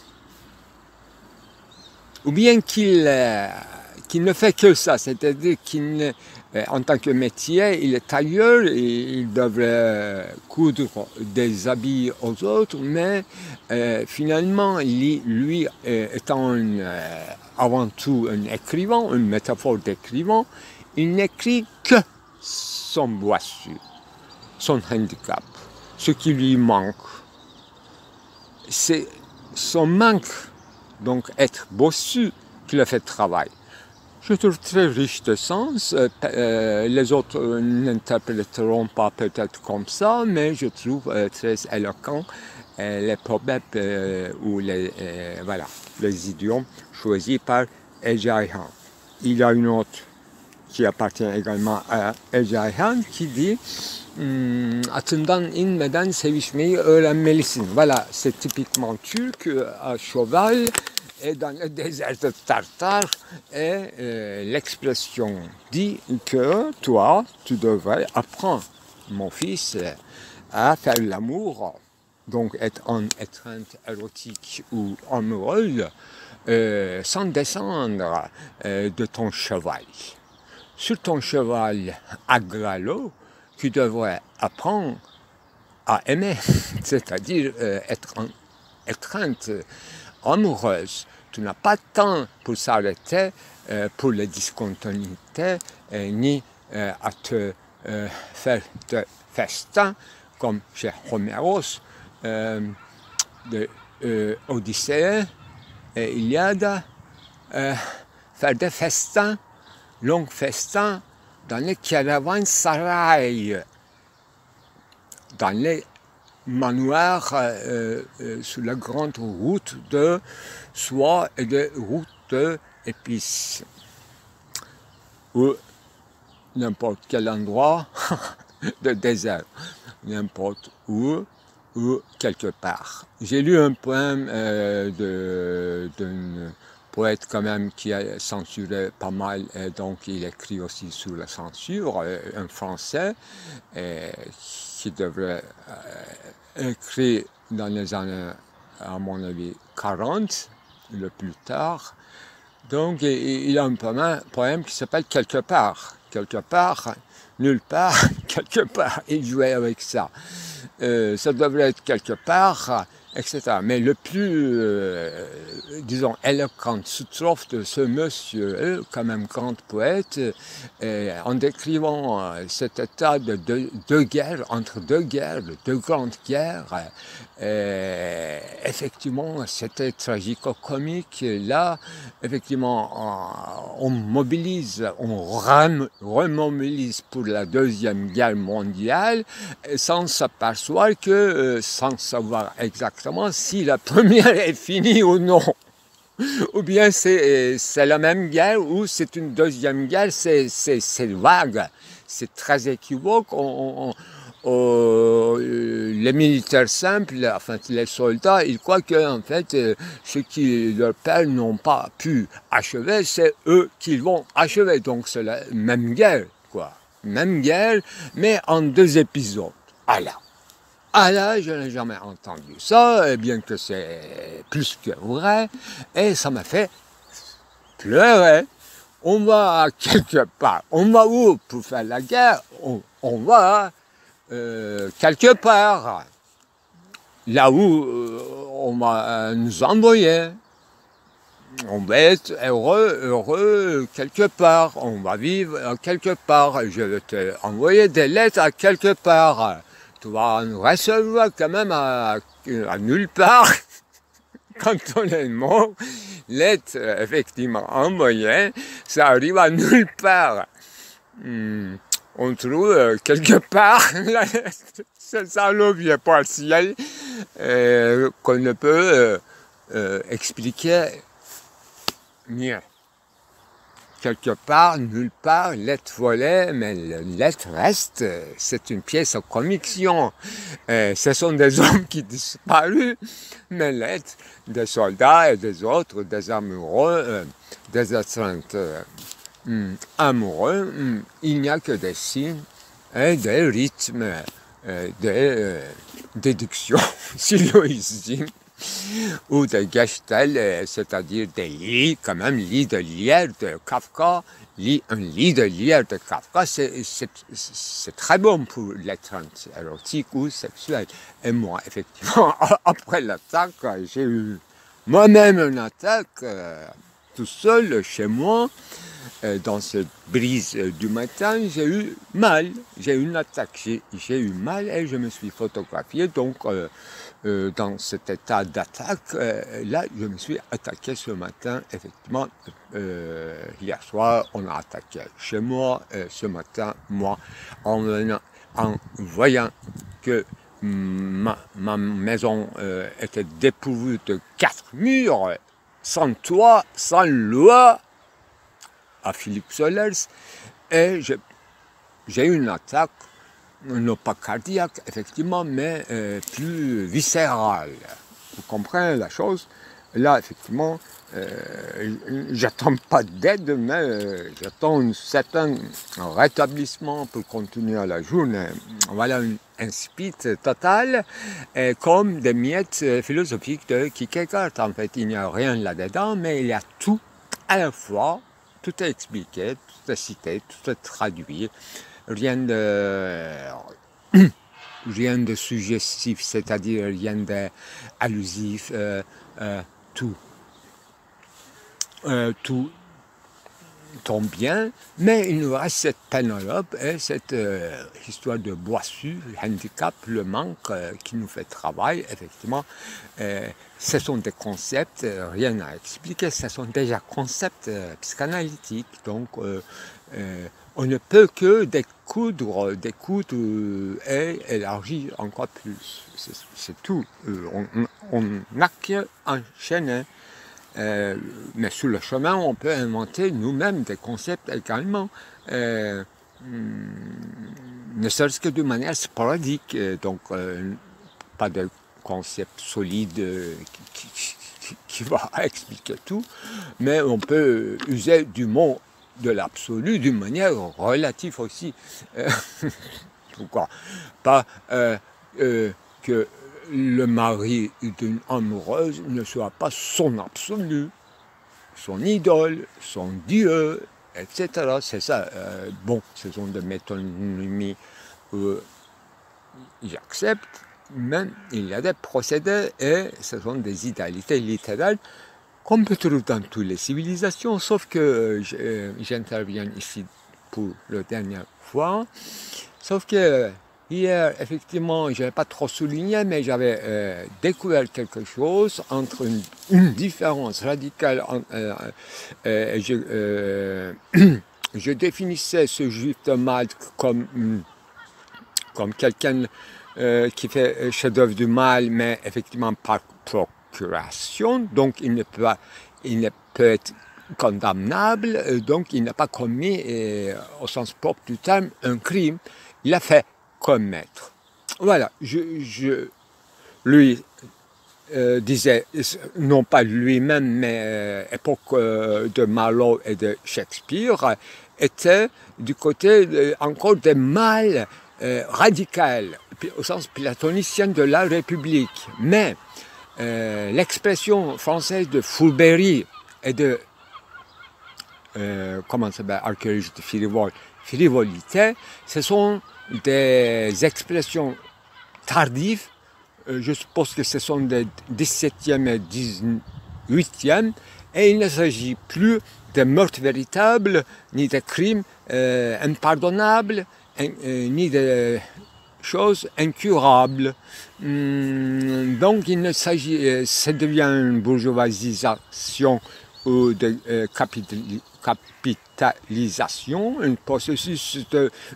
ou bien qu'il ne fait que ça, c'est-à-dire qu'en tant que métier, il est tailleur et il devrait coudre des habits aux autres, mais finalement, lui étant avant tout un écrivain, une métaphore d'écrivain, il n'écrit que son boissu, son handicap, ce qui lui manque. C'est son manque, donc être bossu, qui le fait travail. Je trouve très riche de sens. Les autres n'interpréteront pas peut-être comme ça, mais je trouve très éloquent les proverbes ou les idiomes choisis par Ecevit. Il y a une autre qui appartient également à Ecevit qui dit atından inmeden sevişmeyi öğrenmelisin. Voilà, c'est typiquement turc, à cheval et dans le désert de Tartare, et l'expression dit que toi, tu devrais apprendre, mon fils, à faire l'amour, donc être en étreinte érotique ou amoureuse, sans descendre de ton cheval. Sur ton cheval à galop, tu devrais apprendre à aimer, c'est-à-dire être en étreinte amoureuse. Tu n'as pas de temps pour s'arrêter pour les discontinuités, ni à te faire de festins, comme chez Homéros, de Odyssée et Iliade, faire des festins, longs festins, dans les caravansérails, dans les manoirs sur la grande route de soie et de route d'épices, ou n'importe quel endroit de désert, n'importe où ou quelque part. J'ai lu un poème d'un poète quand même qui a censuré pas mal, et donc il écrit aussi sur la censure, un Français qui devrait écrire dans les années, à mon avis, 40, le plus tard. Donc il a un poème qui s'appelle « Quelque part ». Quelque part, nulle part, quelque part. Il jouait avec ça. Ça devrait être quelque part, etc. Mais le plus, disons, éloquent strophe de ce monsieur, quand même grand poète, en décrivant cet état de deux guerres, entre deux guerres, deux grandes guerres, effectivement, c'était tragico-comique. Là, effectivement, on mobilise, on remobilise pour la Deuxième Guerre mondiale, sans s'apercevoir que, sans savoir exactement si la première est finie ou non. Ou bien c'est la même guerre ou c'est une deuxième guerre, c'est vague, c'est très équivoque. Les militaires simples, enfin les soldats, ils croient que en fait, ce que leurs pères n'ont pas pu achever, c'est eux qui vont achever. Donc c'est la même guerre, quoi. Même guerre, mais en deux épisodes. Ah là, ah là, je n'ai jamais entendu ça, et bien que c'est plus que vrai, et ça m'a fait pleurer. On va quelque part, on va où pour faire la guerre? On va quelque part, là où on va nous envoyer. On va être heureux quelque part, on va vivre quelque part. Je vais te envoyer des lettres à quelque part. Tu vas en recevoir quand même à nulle part. Quand on est mort, lettre effectivement envoyée, ça arrive à nulle part. On trouve quelque part la lettre. C'est ça l'objet partiel qu'on ne peut expliquer mieux. Quelque part, nulle part, lettre volée, mais la lettre reste, c'est une pièce de conviction. Ce sont des hommes qui disparus, mais lettres des soldats et des autres, des amoureux, des astreintes amoureux, il n'y a que des signes et des rythmes, des déductions, syllogismes, ou des gestels, c'est-à-dire des lits, quand même, lit de lierre de Kafka. Un lit de lierre de Kafka, c'est très bon pour l'étreinte érotique ou sexuelle. Et moi, effectivement, après l'attaque, j'ai eu moi-même une attaque tout seul chez moi. Dans cette brise du matin, j'ai eu mal, j'ai eu une attaque, j'ai eu mal et je me suis photographié. Donc, dans cet état d'attaque, là, je me suis attaqué ce matin. Effectivement, hier soir, on a attaqué chez moi. Ce matin, moi, en voyant que ma maison était dépourvue de 4 murs, sans toit, sans loi, à Philippe Solers, et j'ai eu une attaque, non pas cardiaque, effectivement, mais plus viscérale. Vous comprenez la chose? Là, effectivement, j'attends pas d'aide, mais j'attends un certain rétablissement pour continuer la journée. Voilà un speed total, comme des miettes philosophiques de Kierkegaard. En fait, il n'y a rien là-dedans, mais il y a tout à la fois. Tout est expliqué, tout est cité, tout est traduit. Rien de suggestif, c'est-à-dire rien d'allusif, tout tombe bien, mais il nous reste cette Pénélope et cette histoire de boissure, le handicap, le manque qui nous fait travail, effectivement. Ce sont des concepts, rien à expliquer, ce sont déjà concepts psychanalytiques, donc on ne peut que découdre et élargir encore plus, c'est tout, on n'a qu'enchaîner. Mais sur le chemin, on peut inventer nous-mêmes des concepts également, ne serait-ce que de manière sporadique, donc pas de concept solide qui va expliquer tout, mais on peut user du mot de l'absolu d'une manière relative aussi. Pourquoi pas que le mari d'une amoureuse ne soit pas son absolu, son idole, son dieu, etc. C'est ça. Bon, ce sont des métonymies que j'accepte, mais il y a des procédés et ce sont des idéalités littéraires qu'on peut trouver dans toutes les civilisations, sauf que j'interviens ici pour la dernière fois, sauf que hier, effectivement, je n'avais pas trop souligné, mais j'avais découvert quelque chose entre une différence radicale. Je définissais ce juif de Malte comme quelqu'un qui fait chef-d'œuvre du mal, mais effectivement par procuration, donc il ne peut être condamnable, donc il n'a pas commis, au sens propre du terme, un crime. Il a fait commettre. Voilà, lui disait, non pas lui-même, mais époque de Marlowe et de Shakespeare, était du côté encore des mal radical, au sens platonicien de la République. Mais l'expression française de fourberie et de comment ça s'appelle, archéologie de frivolité, ce sont des expressions tardives. Je suppose que ce sont des 17e et 18e, et il ne s'agit plus de meurtres véritables, ni de crimes impardonnables, ni de choses incurables. Donc il ne s'agit, ça devient une bourgeoisisation ou de capitalisation. Un processus,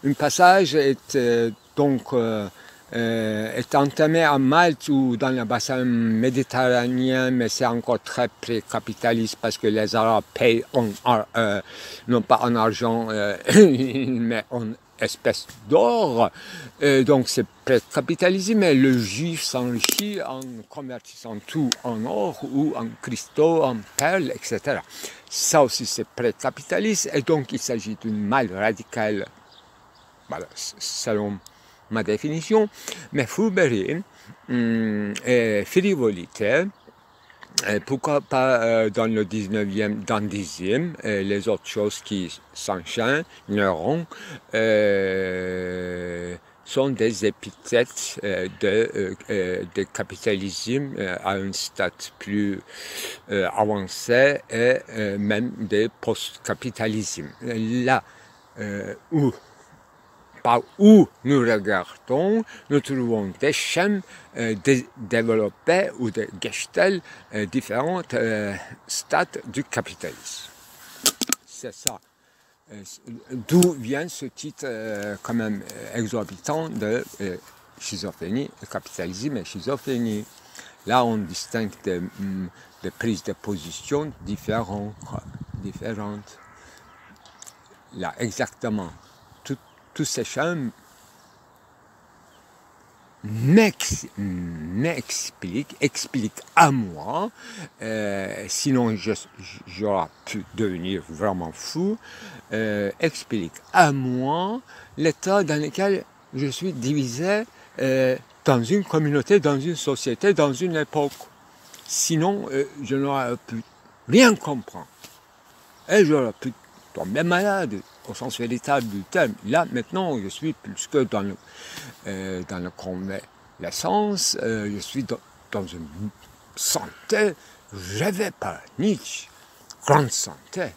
un passage est donc est entamé à Malte ou dans le bassin méditerranéen, mais c'est encore très pré-capitaliste parce que les Arabes payent non pas en argent, mais en espèces d'or. Donc c'est pré-capitalisme, mais le juif s'enrichit en convertissant tout en or ou en cristaux, en perles, etc. Ça aussi c'est pré-capitaliste, et donc il s'agit d'une mal radicale, voilà, selon ma définition, mais fourberie et frivolité, pourquoi pas dans le 19e, dans le 10e, les autres choses qui s'enchaînent, sont des épithètes de capitalisme à un stade plus avancé, et même de post-capitalisme. Là par où nous regardons, nous trouvons des schèmes développés ou des gestels différents stades du capitalisme. C'est ça. D'où vient ce titre quand même exorbitant de schizophrénie, capitalisme et schizophrénie. Là, on distingue des prises de position différentes. Là, exactement. Tous ces schèmes expliquent à moi, sinon j'aurais pu devenir vraiment fou, expliquent à moi l'état dans lequel je suis divisé dans une communauté, dans une société, dans une époque. Sinon, je n'aurais pu rien comprendre. Et j'aurais pu tomber malade, au sens véritable du terme. Là, maintenant, je suis plus que dans le convalescence, je suis dans une santé rêvée par Nietzsche, grande santé.